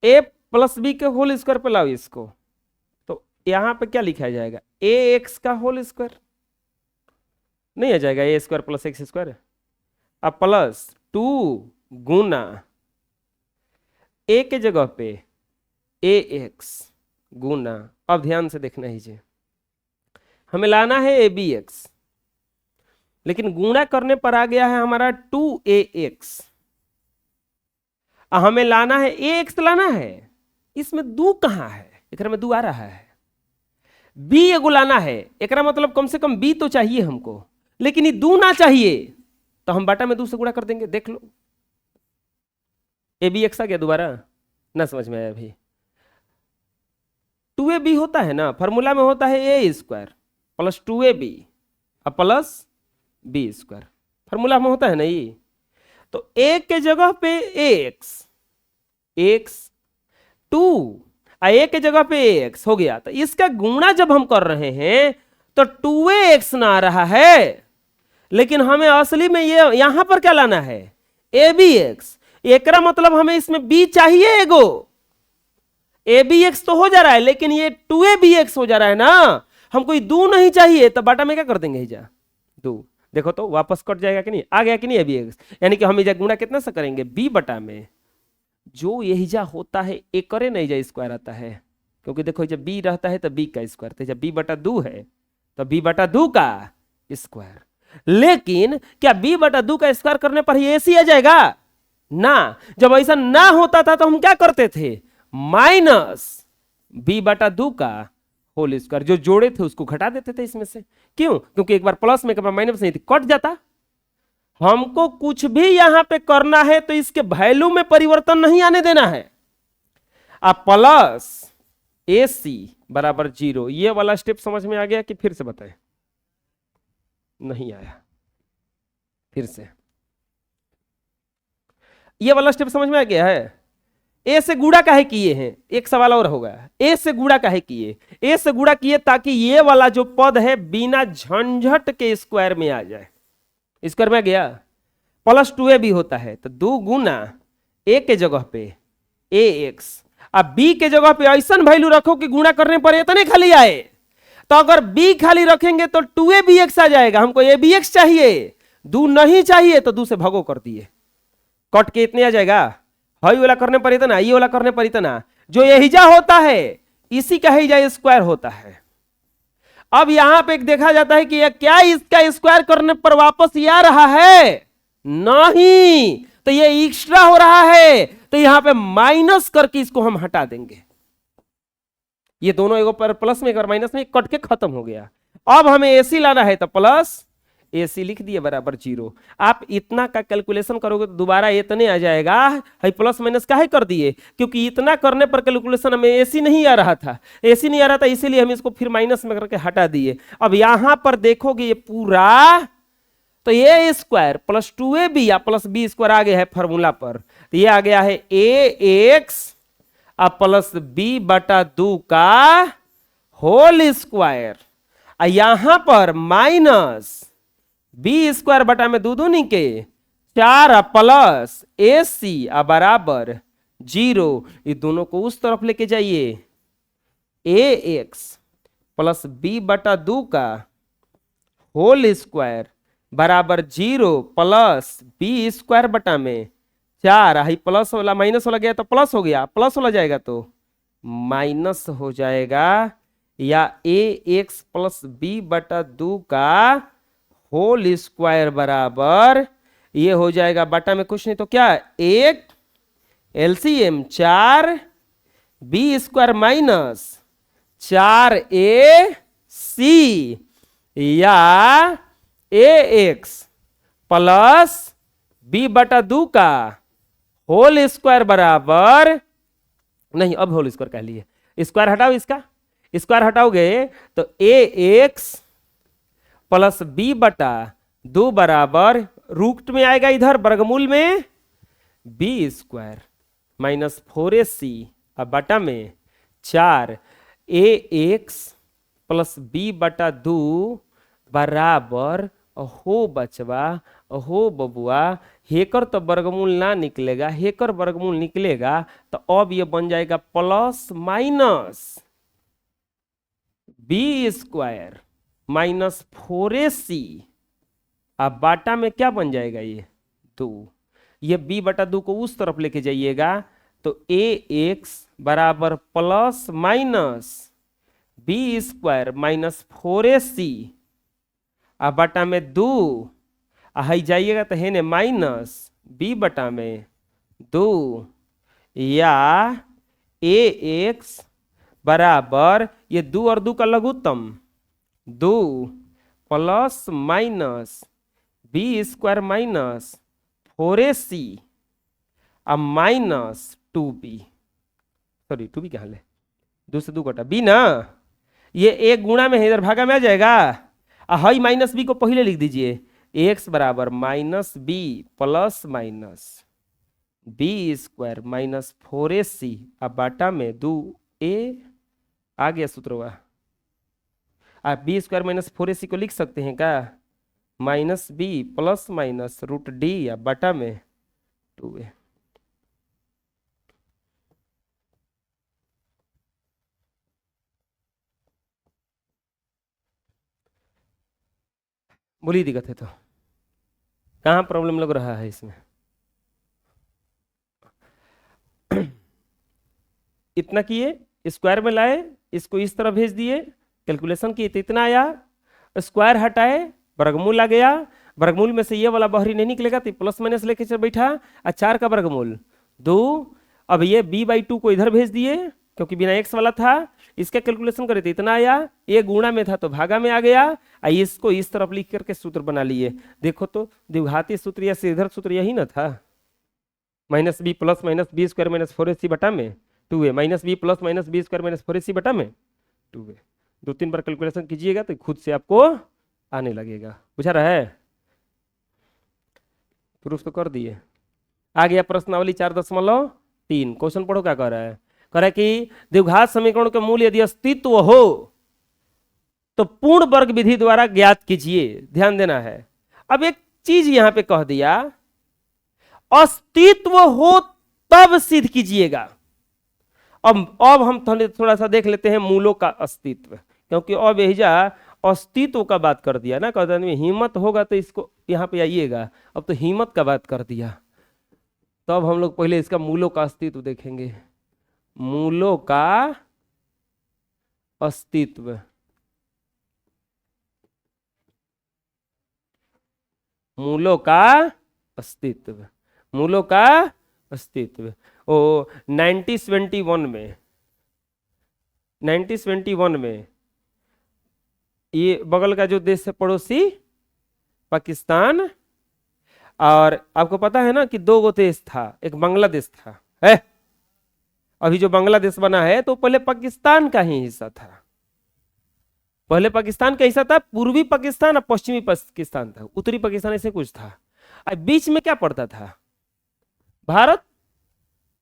a प्लस बी के होल स्क्वायर पे लाओ इसको, तो यहां पे क्या लिखा जाएगा? ax का होल स्क्वायर नहीं आ जाएगा, a² प्लस x²। अब प्लस 2 गुना a के जगह पे ax गुना, अब ध्यान से देखना हीजिए, हमें लाना है abx, लेकिन गुणा करने पर आ गया है हमारा 2ax। हमें लाना है ax, लाना है, इसमें 2 कहां है? एक में 2 आ रहा है। b एगो लाना है, एक मतलब कम से कम b तो चाहिए हमको, लेकिन ये 2 ना चाहिए, तो हम बटा में 2 से गुणा कर देंगे। देख लो abx आ गया, दोबारा ना समझ में आया अभी। 2ab होता है ना, फॉर्मूला में होता है a² plus 2ab plus b², formula में होता है ना ये। तो a के जगह पे x 2, a के जगह पे ax हो गया, तो इसका गुणा जब हम कर रहे हैं तो 2ax ना आ रहा है, लेकिन हमें असली में ये यहां पर क्या लाना है? abx। एकरा मतलब हमें इसमें b चाहिए एगो, abx तो हो जा रहा है, लेकिन ये 2abx हो जा रहा है ना, हमको ये 2 नहीं चाहिए, तो बाटा में क्या कर देंगे? जा 2, देखो तो वापस कट जाएगा कि नहीं, आ गया कि नहीं abx। यानी कि हम इजा गुणा कितना से करेंगे? b बटा में जो यही जा होता है एक करे नहीं जा स्क्वायर आता है, क्योंकि देखो जब b रहता है तो b का स्क्वायर, तो जब b बटा 2 है तो b बटा 2 का स्क्वायर। लेकिन क्या b बटा 2 का स्क्वायर करने पर ही ac आ जाएगा? ना, जब ऐसा ना होता था तो हम क्या करते थे? माइनस b बटा 2 का होल स्क्वायर, जो जोड़े थे उसको घटा देते थे इसमें से। क्यों? क्योंकि एक बार प्लस में, एक बार माइनस नहीं थी, कट जाता। हमको कुछ भी यहां पे करना है तो इसके वैल्यू में परिवर्तन नहीं आने देना है। अब प्लस AC बराबर 0, ये वाला स्टेप समझ में आ गया कि फिर से बताएं? नहीं आया। फिर से ये वाला स्टेप समझ में आ गया है। ए से गुणा काहे किए हैं, एक सवाल और होगा, ए से गुणा काहे किए, ए से गुणा किए ताकि ये वाला जो पद है बिना झंझट के स्क्वायर में आ जाए। स्क्वायर में आ गया, प्लस 2a भी होता है तो 2 गुना ए के जगह पे ए एक्स, अब बी के जगह पे ऐसा वैल्यू रखो कि गुणा करने पर इतने खाली आए। तो अगर बी खाली रखेंगे तो 2abx आ जाएगा, हमको abx चाहिए, 2 नहीं चाहिए तो 2 से भगो कर दिए, कट के इतने आ जाएगा। हई वाला करने पर इतना, ये वाला करने पर इतना, जो यहीजा होता है इसी का ही स्क्वायर होता है। अब यहां पे एक देखा जाता है कि यह क्या इसका स्क्वायर करने पर वापस ये आ रहा है, नहीं, तो ये एक्स्ट्रा हो रहा है, तो यहां पे माइनस करके इसको हम हटा देंगे। ये दोनों एक पर प्लस में एक और माइनस में कट के खत्म हो गया। अब हमें एसी लाना है तो प्लस एसी लिख दिए बराबर 0। आप इतना का कैलकुलेशन करोगे तो दोबारा इतने आ जाएगा, है प्लस माइनस काहे कर दिए, क्योंकि इतना करने पर कैलकुलेशन हमें एसी नहीं आ रहा था, एसी नहीं आ रहा था, इसीलिए हम इसको फिर माइनस में करके हटा दिए। अब यहां पर देखोगे ये पूरा, तो ये स्क्वायर प्लस 2ab या प्लस बी स्क्वायर आ गया है फॉर्मूला पर, तो ये आ गया है ax प्लस बी बटा 2 का होल स्क्वायर, यहां पर माइनस बी स्क्वायर बटा में 2 दूनी के 4 प्लस ए सी बराबर 0। ये दोनों को उस तरफ लेके जाइए, ए एक्स प्लस बी बटा 2 का होल स्क्वायर बराबर 0 प्लस बी स्क्वायर बटा में 4, हाई प्लस वाला माइनस वाला गया तो प्लस हो गया, प्लस वाला जाएगा तो माइनस हो जाएगा, या ए एक्स प्लस बी बटा 2 का होल स्क्वायर बराबर ये हो जाएगा बटा में कुछ नहीं तो क्या, 1 एलसीएम 4 बी स्क्वायर माइनस 4 ए सी, या ए एक्स प्लस बी बटा 2 का होल स्क्वायर बराबर, नहीं अब होल स्क्वायर कह लिए, स्क्वायर हटाओ, इसका स्क्वायर हटाओगे तो ए एक्स प्लस बी बटा 2 बराबर रूट में आएगा इधर वर्गमूल में बी स्क्वायर माइनस 4ac बटा में 4 ए एक्स प्लस बी बटा 2 बराबर, हो बचवा हो बबुआ, हेकर तो वर्गमूल ना निकलेगा, हेकर वर्गमूल निकलेगा तो अब ये बन जाएगा plus minus B square minus 4ac बाटा में क्या बन जाएगा ये 2, ये b बटा 2 को उस तरफ लेके जाइएगा तो ए एक्स बराबर plus minus B square minus 4ac बटा में 2, हाई जाइएगा तो है ने माइनस बी बटा में 2, या ए एक्स बराबर ये 2 और 2 का लघुत्तम 2 plus minus B square minus 4ac minus 2b, sorry 2b कहाँ ले, 2 से 2 कटा b ना, ये एक गुणा में है इधर भागा में आ जाएगा, हाई माइनस बी को पहले लिख दीजिए, एक्स बराबर minus B plus minus B square minus 4ac बाटा में 2a आ गया सूत्र हुआ। आप बी स्क्वायर माइनस 4ac को लिख सकते हैं क्या, minus B plus minus root D या बटा में 2a। बोली दिक्कत है तो कहाँ प्रॉब्लम लग रहा है इसमें, इतना किए स्क्वायर में लाए, इसको इस तरह भेज दिए, कैलकुलेशन किए तो इतना आया, स्क्वायर हटाए वर्गमूल आ गया, वर्गमूल में से ये वाला बाहरी नहीं निकलेगा तो प्लस माइनस लेके चल बैठा, 4 का वर्गमूल 2, अब ये b/2 को इधर भेज दिए क्योंकि बिना x वाला था, इसका कैलकुलेशन करे तो इतना आया, ये गुणा में था तो भागा में आ गया, इसको इस तरफ लिख करके सूत्र बना लिए। देखो तो द्विघाती सूत्र या सीधर सूत्र यही ना था, minus B plus minus B square minus 4ac बटा में 2a, minus B plus minus B square minus 4ac बटा में 2a। 2-3 बार कैलकुलेशन कीजिएगा तो खुद से आपको आने लगेगा। बुझा रहा है? प्रूफ तो कर दिए। आ गया प्रश्नावली 4.3। क्वेश्चन पढ़ो क्या कह रहा है। कह रहा है कि द्विघात समीकरण के मूल यदि अस्तित्व हो तो पूर्ण वर्ग विधि द्वारा ज्ञात कीजिए। ध्यान देना है। अब एक चीज यहां पे कह दिया, अस्तित्व हो तब सिद्ध कीजिएगा। अब हम थोड़ा सा देख लेते हैं मूलों का अस्तित्व, क्योंकि अब यही अस्तित्व का बात कर दिया ना। कहते हैं हिम्मत होगा तो इसको यहाँ पे आइएगा। अब तो हिम्मत का बात कर दिया, तो अब हम लोग पहले इसका मूलों का अस्तित्व देखेंगे। मूलों का अस्तित्व, मूलों का अस्तित्व, मूलों का अस्तित्व। ओ 1971 में, 1971 में ये बगल का जो देश है पड़ोसी पाकिस्तान, और आपको पता है ना कि दो गो देश था, एक बांग्लादेश था है। अभी जो बांग्लादेश बना है तो पहले पाकिस्तान का ही हिस्सा था। पहले पाकिस्तान का हिस्सा था, पूर्वी पाकिस्तान और पश्चिमी पाकिस्तान था, उत्तरी पाकिस्तान ऐसे कुछ था। बीच में क्या पड़ता था? भारत।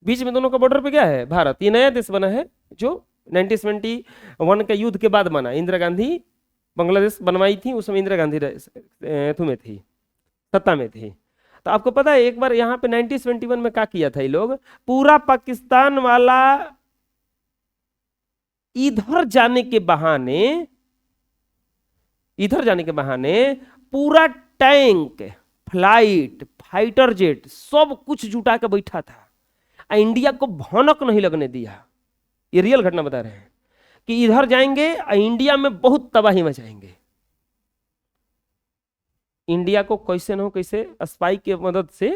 बीच में दोनों का बॉर्डर पे क्या है? भारत। ये नया देश बना है जो 1971 के युद्ध के बाद बना। इंदिरा गांधी बांग्लादेश बनवाई थी, उस समय इंदिरा गांधी में थी, सत्ता में थी। तो आपको पता है एक बार यहाँ पे 1971 में क्या किया था ये लोग, पूरा पाकिस्तान वाला इधर जाने के बहाने पूरा टैंक, फ्लाइट, फाइटर जेट सब कुछ जुटा के बैठा था। इंडिया को भनक नहीं लगने दिया। ये रियल घटना बता रहे हैं कि इधर जाएंगे इंडिया में बहुत तबाही मचाएंगे। इंडिया को कैसे न हो कैसे स्पाई की मदद से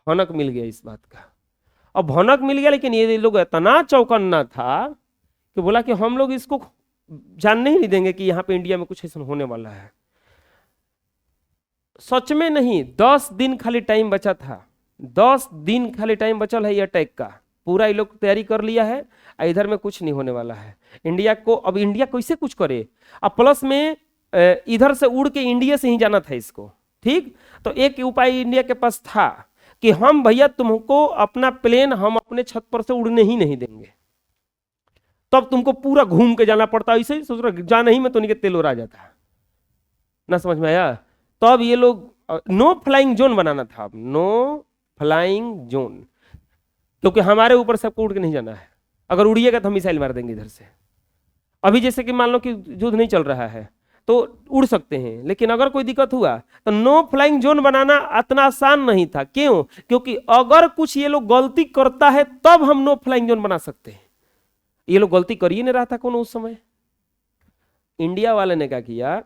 भनक मिल गया इस बात का। अब भनक मिल गया, लेकिन ये लोग इतना चौकन्ना था कि बोला कि हम लोग इसको जानने ही नहीं देंगे कि यहाँ पे इंडिया में कुछ ऐसा होने वाला है। सच में नहीं, 10 दिन खाली टाइम बचा था, 10 दिन खाली टाइम बचल है ये अटैक का। पूरा ये लोग तैयारी कर लिया है, इधर में कुछ नहीं होने वाला है इंडिया को। अब इंडिया कैसे कुछ करे? अब प्लस में इधर से उड़ के इंडिया से ही जाना था इसको, ठीक। तो एक उपाय इंडिया के पास था कि हम भैया तुमको अपना प्लेन हम अपने छत पर से उड़ने ही नहीं देंगे, तब तुमको पूरा घूम के जाना पड़ता। ऐसे ही सोच रहा जाना ही में तो नहीं तेल उड़ा जाता ना, समझ में आया? तब ये लोग नो फ्लाइंग जोन बनाना था, नो फ्लाइंग जोन, क्योंकि हमारे ऊपर सबको उड़ के नहीं जाना है। अगर उड़िएगा तो हम मिसाइल मार देंगे इधर से। अभी जैसे कि मान लो कि युद्ध नहीं चल रहा है तो उड़ सकते हैं, लेकिन अगर कोई दिक्कत हुआ तो नो फ्लाइंग जोन बनाना इतना आसान नहीं था। क्यों? क्योंकि अगर कुछ ये लोग गलती करता है तब हम नो फ्लाइंग जोन बना सकते हैं। ये लोग गलती कर ही नहीं रहा था कौन उस समय। इंडिया वाले ने क्या किया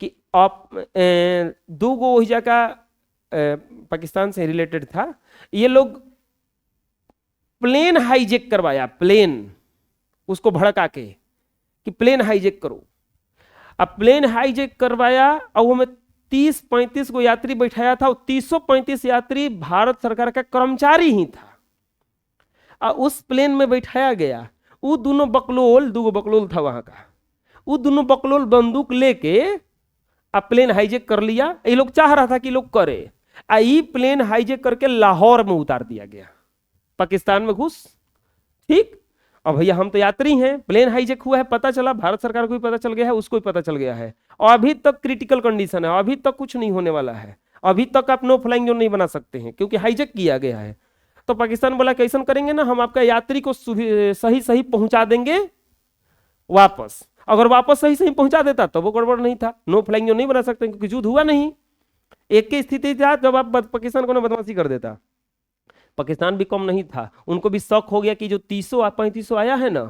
कि आप दो गो वही जगह पाकिस्तान से रिलेटेड था, ये लोग प्लेन हाईजेक करवाया, प्लेन उसको भड़का के कि प्लेन हाईजेक करो। अब प्लेन हाईजेक करवाया और वो में 30-35 को यात्री बैठाया था। 335 यात्री भारत सरकार का कर्मचारी ही था और उस प्लेन में बैठाया गया। वो दोनों बकलोल, दो बकलोल था वहां का, वो दोनों बकलोल बंदूक लेके अब प्लेन हाईजेक कर लिया। ये लोग चाह रहा था कि लोग करे, आई प्लेन हाईजेक करके लाहौर में उतार दिया गया, पाकिस्तान में घुस, ठीक। अब भैया हम तो यात्री हैं, प्लेन हाईजेक हुआ है, पता चला, भारत सरकार को भी पता चल गया है, उसको भी पता चल गया है, और अभी तक क्रिटिकल कंडीशन है, अभी तक कुछ नहीं होने वाला है, अभी तक आप नो फ्लाइंग जोन नहीं बना सकते हैं क्योंकि हाईजेक किया गया है। तो पाकिस्तान बोला कैसे करेंगे ना, हम आपका यात्री को सही सही पहुंचा देंगे वापस। अगर वापस सही सही पहुंचा देता तो वो गड़बड़ नहीं था, नो फ्लाइंग जोन नहीं बना सकते क्योंकि युद्ध हुआ नहीं। एक की स्थिति था जब आप पाकिस्तान को बदमाशी कर देता। पाकिस्तान भी कम नहीं था, उनको भी शौक हो गया कि जो 335 आया है ना,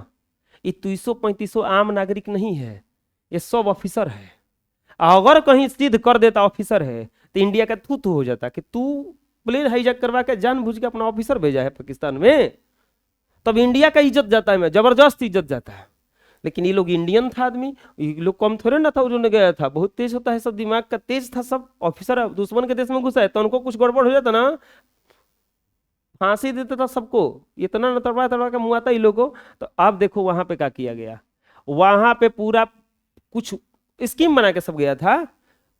ये 335 आम नागरिक नहीं है, ये सब ऑफिसर है। अगर कहीं सिद्ध कर देता ऑफिसर है तो इंडिया का थू हो जाता कि तू प्लेन हाईजैक करवा के जानबूझ के अपना ऑफिसर भेजा है पाकिस्तान में, तब इंडिया का इज्जत जाता है, जबरदस्त इज्जत जाता है। लेकिन ये लोग इंडियन था आदमी, ये लोग कम थोड़े ना था, उन्होंने गया था, बहुत तेज होता है, सब दिमाग का तेज था, सब ऑफिसर दुश्मन के देश में घुसा है तो उनको कुछ गड़बड़ हो जाता ना, फांसी देता था सबको, इतना न तड़वा तड़वा के मुँह आता ये लोगों को। तो अब देखो वहां पे क्या किया गया, वहां पे पूरा कुछ स्कीम बना के सब गया था।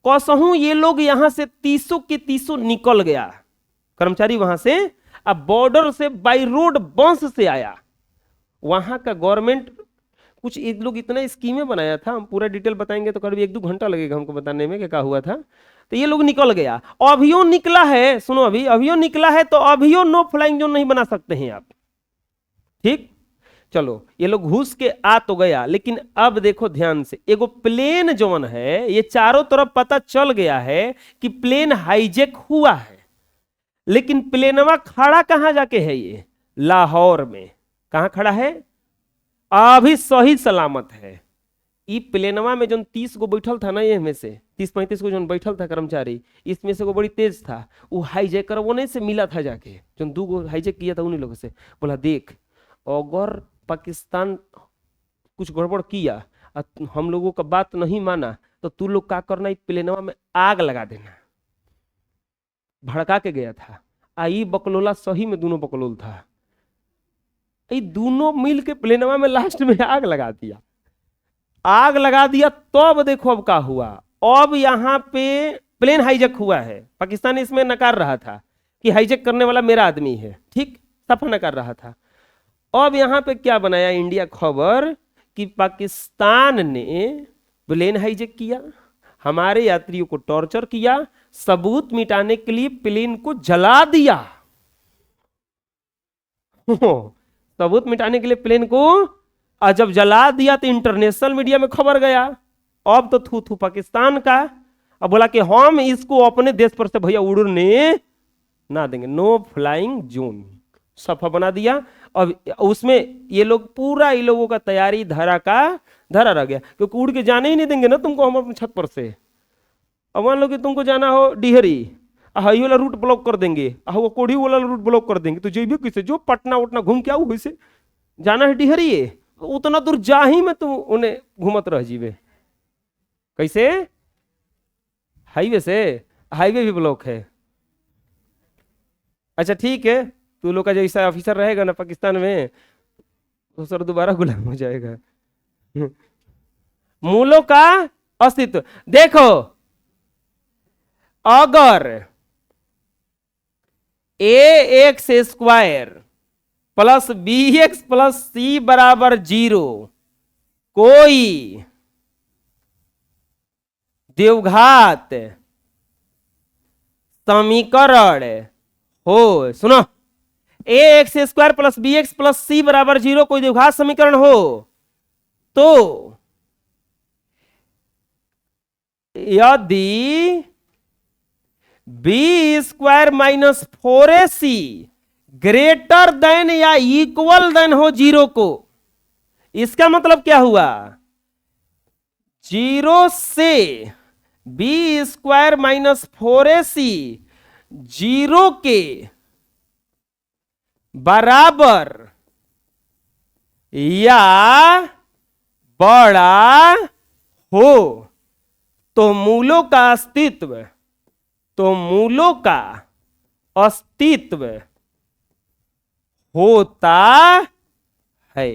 कसहूं ये लोग यहां से 30 के 30 निकल गया कर्मचारी वहां से, अब बॉर्डर से बाई रोड बंस से आया। वहां का गवर्नमेंट कुछ एक लोग इतना स्कीमें बनाया था, हम पूरा डिटेल बताएंगे तो करीब 1-2 घंटा लगेगा हमको बताने में कि क्या हुआ था। तो ये लोग निकल गया, अभियो निकला है, सुनो अभियो निकला है, तो अभियो नो फ्लाइंग जोन नहीं बना सकते हैं आप, ठीक। चलो ये लोग घुस के आ तो गया, लेकिन अब देखो ध्यान से, एगो प्लेन जोन है, ये चारों तरफ पता चल गया है कि प्लेन हाईजेक हुआ है, लेकिन प्लेनवा खड़ा कहां जाके है, ये लाहौर में। कहां खड़ा है, अभी सही सलामत है। ई प्लेनवा में जो 30 गो बैठल था ना, ये में से 30-35 गो जो बैठल था कर्मचारी, इसमें से वो बड़ी तेज था, वो हाईजैकर वो नहीं से मिला था जाके, जो 2 गो हाईजैक किया था उन्हीं लोगों से, बोला देख अगर पाकिस्तान कुछ गड़बड़ किया और हम लोगों का बात नहीं माना तो तू लोग क्या करना, इस प्लेनवा में आग लगा देना। भड़का के गया था। आई बकलोला सही में दोनों बकलोल था, ये दोनों मिल के प्लेनवा में लास्ट में आग लगा दिया। आग लगा दिया तो अब देखो अब क्या हुआ, अब यहां पे प्लेन हाईजैक हुआ है, पाकिस्तान इसमें नकार रहा था कि हाईजैक करने वाला मेरा आदमी है, ठीक, सफा नकार रहा था। अब यहां पे क्या बनाया इंडिया खबर कि पाकिस्तान ने प्लेन हाईजैक किया, हमारे यात्रियों को टॉर्चर किया, सबूत मिटाने के लिए प्लेन को जला दिया। सबूत मिटाने के लिए प्लेन को जब जला दिया तो इंटरनेशनल मीडिया में खबर गया। अब तो थू थू पाकिस्तान का, अब बोला कि हम इसको अपने देश पर से भैया उड़ने ना देंगे, नो फ्लाइंग जोन सफा बना दिया। अब उसमें ये लोग पूरा, ये लोगों का तैयारी धरा रह गया, क्योंकि उड़ के जाने ही नहीं देंगे ना तुमको हम अपने छत पर से। अब मान लो कि तुमको जाना हो डिहरी, हाई वाला रूट ब्लॉक कर देंगे, वो कोढ़ी वाला रूट ब्लॉक कर देंगे, तो जेबी किसे जो पटना उटना घूम के आओ, वैसे जाना है डिहरी, उतना दूर जा ही में तुम उन्हें घूमत रह जीवे। कैसे, हाईवे से, हाईवे भी ब्लॉक है। अच्छा ठीक है, तू लोग का जैसा ऑफिसर रहेगा ना पाकिस्तान में, तो सर दोबारा गुलाम हो जाएगा। मूलों का अस्तित्व देखो, अगर ax² plus bx plus c बराबर 0 कोई द्विघात समीकरण हो, सुनो, ax² plus bx plus c बराबर 0 कोई द्विघात समीकरण हो, तो यदि b² minus 4ac greater then या इक्वल देन हो 0 को, इसका मतलब क्या हुआ, 0 से b² माइनस 4ac 0 के बराबर या बड़ा हो तो मूलों का अस्तित्व होता है।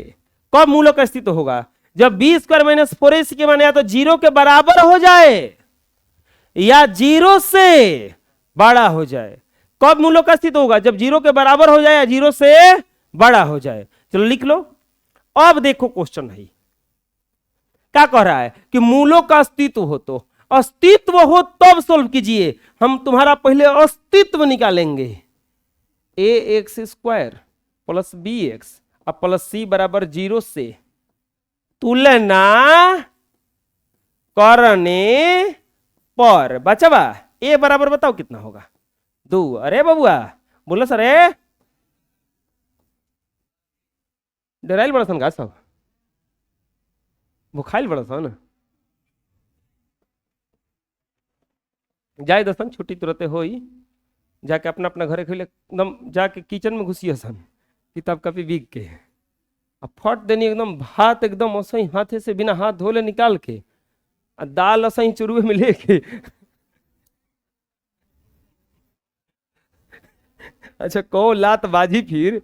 कब मूलों का अस्तित्व होगा, जब b² माइनस 4ac के माने या तो 0 के बराबर हो जाए या 0 से बड़ा हो जाए। कब मूलों का अस्तित्व होगा, जब 0 के बराबर हो जाए या 0 से बड़ा हो जाए। चलो लिख लो। अब देखो क्वेश्चन है क्या कह रहा है कि मूलों का अस्तित्व हो, तो अस्तित्व हो तब सोल्व कीजिए। हम तुम्हारा पहले अस्तित्व निकालेंगे, ax² प्लस bx अब प्लस c बराबर 0 से तुलना करने पर बचवा a बराबर बताओ कितना होगा, 2। अरे बबुआ बोलो सर, डराइल बड़ा सन का सब, भुखाइल बड़ा सन, जाए दसन छुट्टी तुरंत हो ही, जाके अपना अपना घरे खेले, एकदम जाके किचन में घुसिए सन किताब कापी बीग के, अब फट देनी एकदम भात एकदम असही हाथे से बिना हाथ धोले निकाल के, दाल असही चुरुए में लेके अच्छा को लात बाजी फिर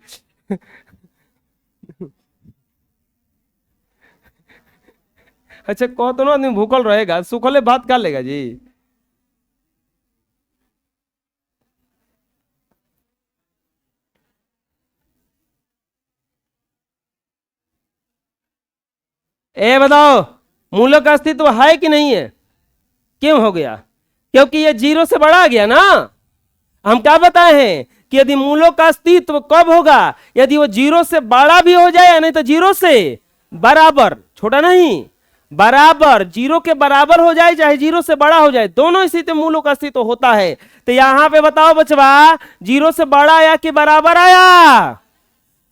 अच्छा कहो तो ना आदमी भूखल रहेगा, सूखले भात खा लेगा जी। ए बताओ, मूलों का अस्तित्व है कि नहीं है? क्यों हो गया? क्योंकि ये जीरो से बड़ा आ गया ना। हम क्या बताए हैं कि यदि मूलों का अस्तित्व कब होगा? यदि वो जीरो से बड़ा भी हो जाए, नहीं तो जीरो से बराबर, छोटा नहीं, बराबर, जीरो के बराबर हो जाए चाहे जीरो से बड़ा हो जाए, दोनों स्थिति में मूलों का अस्तित्व होता है। तो यहां पे बताओ बचवा, जीरो से बड़ा आया कि बराबर आया?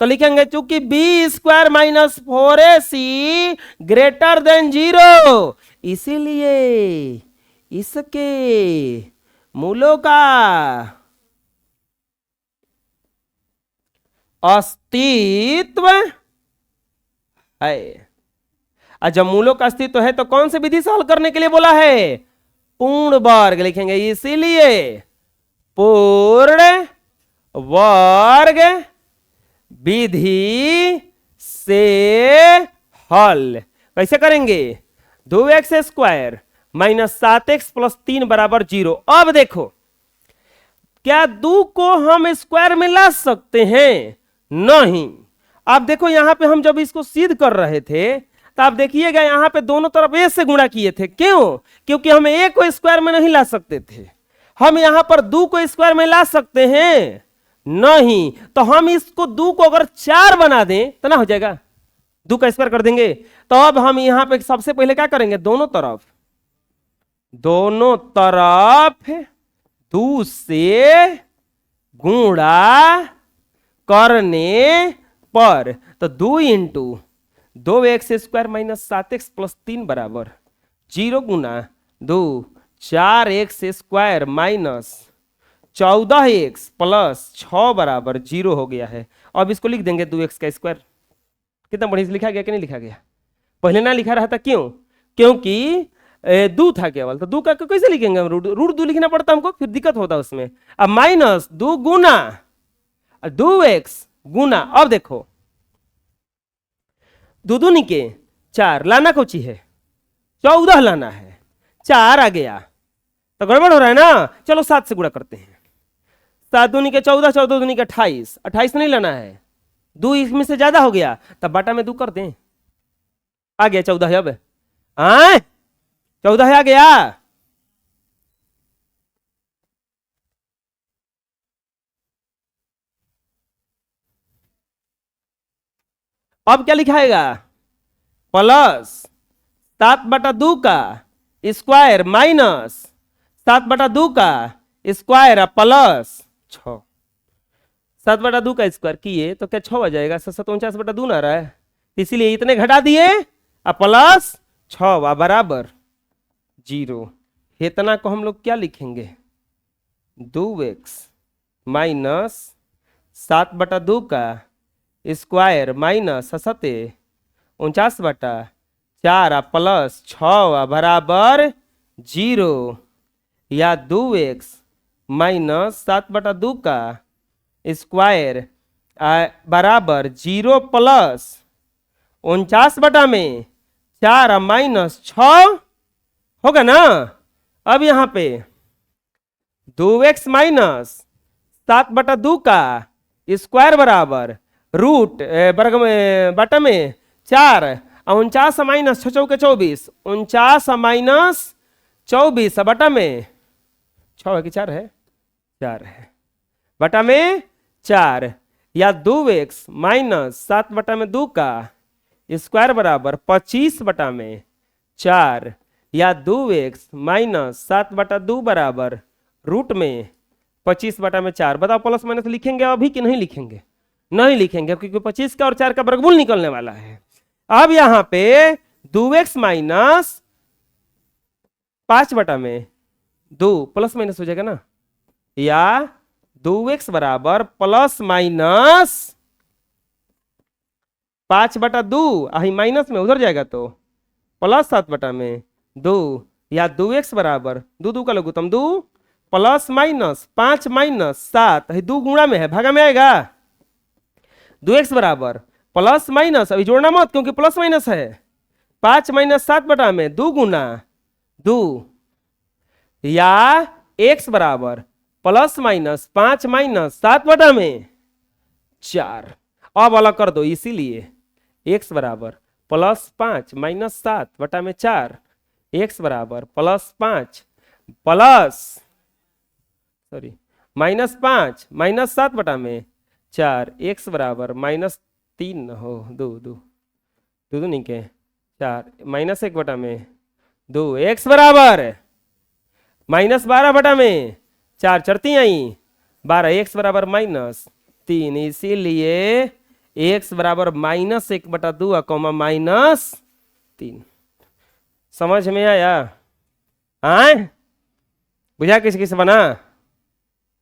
तो लिखेंगे चूंकि B square minus 4ac greater than zero, इसीलिए इसके मूलों का अस्तित्व है। और जब मूलों का अस्तित्व है तो कौन सी विधि से हल करने के लिए बोला है? पूर्ण वर्ग लिखेंगे, इसीलिए पूर्ण वर्ग विधि से हल कैसे करेंगे? 2x² माइनस 7x प्लस 3 बराबर 0। अब देखो, क्या 2 को हम स्क्वायर में ला सकते हैं? नहीं। अब देखो यहां पे हम जब इसको सिद्ध कर रहे थे तो आप देखिएगा यहां पे दोनों तरफ a से गुणा किए थे। क्यों? क्योंकि हम a को स्क्वायर में नहीं ला सकते थे। हम यहां पर 2 को स्क्वायर में ला सकते हैं? नहीं। तो हम इसको 2 को अगर 4 बना दें तो ना हो जाएगा, 2 का स्क्वायर कर देंगे। तो अब हम यहां पे सबसे पहले क्या करेंगे? दोनों तरफ 2 से गुणा करने पर, तो 2 into 2x² minus 7x plus 3 बराबर 0 गुना 2 4x² माइनस 14x प्लस 6 बराबर 0 हो गया है। अब इसको लिख देंगे 2x का स्क्वायर। कितना बढ़िया से लिखा गया कि नहीं लिखा गया? पहले ना लिखा रहा था, क्यों? क्योंकि 2 था केवल, तो 2 का कैसे लिखेंगे हम? रूट 2 लिखना पड़ता हमको, फिर दिक्कत होता उसमें। अब माइनस 2 गुना 2x गुना, अब देखो 2 दूनी के 4 लाना कोची है, 14 लाना है, 4 आ गया तो गड़बड़ हो रहा है ना। चलो 7 से गुणा करते हैं। 7 दूनी के 14, 14 दूनी के 28, 28 नहीं लाना है, 2 इसमें से ज्यादा हो गया तब बाटा में 2 कर दें, आ गया 14 है। अब 14 है, आ गया। अब क्या लिखाएगा? प्लस 7/2 का स्क्वायर माइनस 7/2 का स्क्वायर प्लस 6। 7/2 का स्क्वायर किए तो क्या 6 आ जाएगा? 7/2 ना रहा है, इसीलिए इतने घटा दिए और प्लस 6 बराबर 0। इतना को हम लोग क्या लिखेंगे? 2x माइनस 7/2 का स्क्वायर माइनस 49/4 प्लस 6 बराबर 0, या 2x माइनस 7/2 का स्क्वायर बराबर 0 प्लस 49/4 माइनस 6 होगा ना। अब यहां पे 2x माइनस 7/2 का स्क्वायर बराबर रूट वर्ग में बटा में 4, 49 माइनस 6 के 24, 49 माइनस 24 बटा में 6 है कि 4 है? 4 है, बटा में 4, या 2x माइनस 7/2 का स्क्वायर बराबर 25/4, या 2x माइनस 7/2 बराबर रूट में 25/4। बताओ प्लस माइनस लिखेंगे अभी कि नहीं लिखेंगे? नहीं लिखेंगे, क्योंकि 25 का और 4 का वर्गमूल निकलने वाला है। अब यहां पे 2x माइनस 5/2 प्लस माइनस हो जाएगा ना, या 2x बराबर प्लस माइनस 5/2, माइनस में उधर जाएगा तो प्लस 7/2, या 2x बराबर 2 का लघुत्तम 2 प्लस माइनस 5 माइनस 7, 2 गुणा में है, भागा में आएगा। 2x बराबर प्लस माइनस, अभी जोड़ना मत क्योंकि प्लस माइनस है, 5 माइनस 7 बटा में 2 गुना 2, या x बराबर प्लस माइनस 5 माइनस 7 बटा में 4। अब अलग कर दो, इसीलिए x बराबर प्लस 5 माइनस 7 बटा में 4, x बराबर plus 5 plus sorry minus 5 minus 7 बटा में 4, x बराबर माइनस 3 हो 2 2 2 2 नहीं के 4 माइनस 1 बटा में 2, x बराबर माइनस 12 बटा में 4 चरती आई 12, x बराबर माइनस 3, इसीलिए x बराबर माइनस 1 बटा 2 कॉमा माइनस 3। समझ में आया? आए बुझा किस किस बना?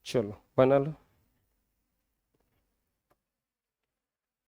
चलो बना लो।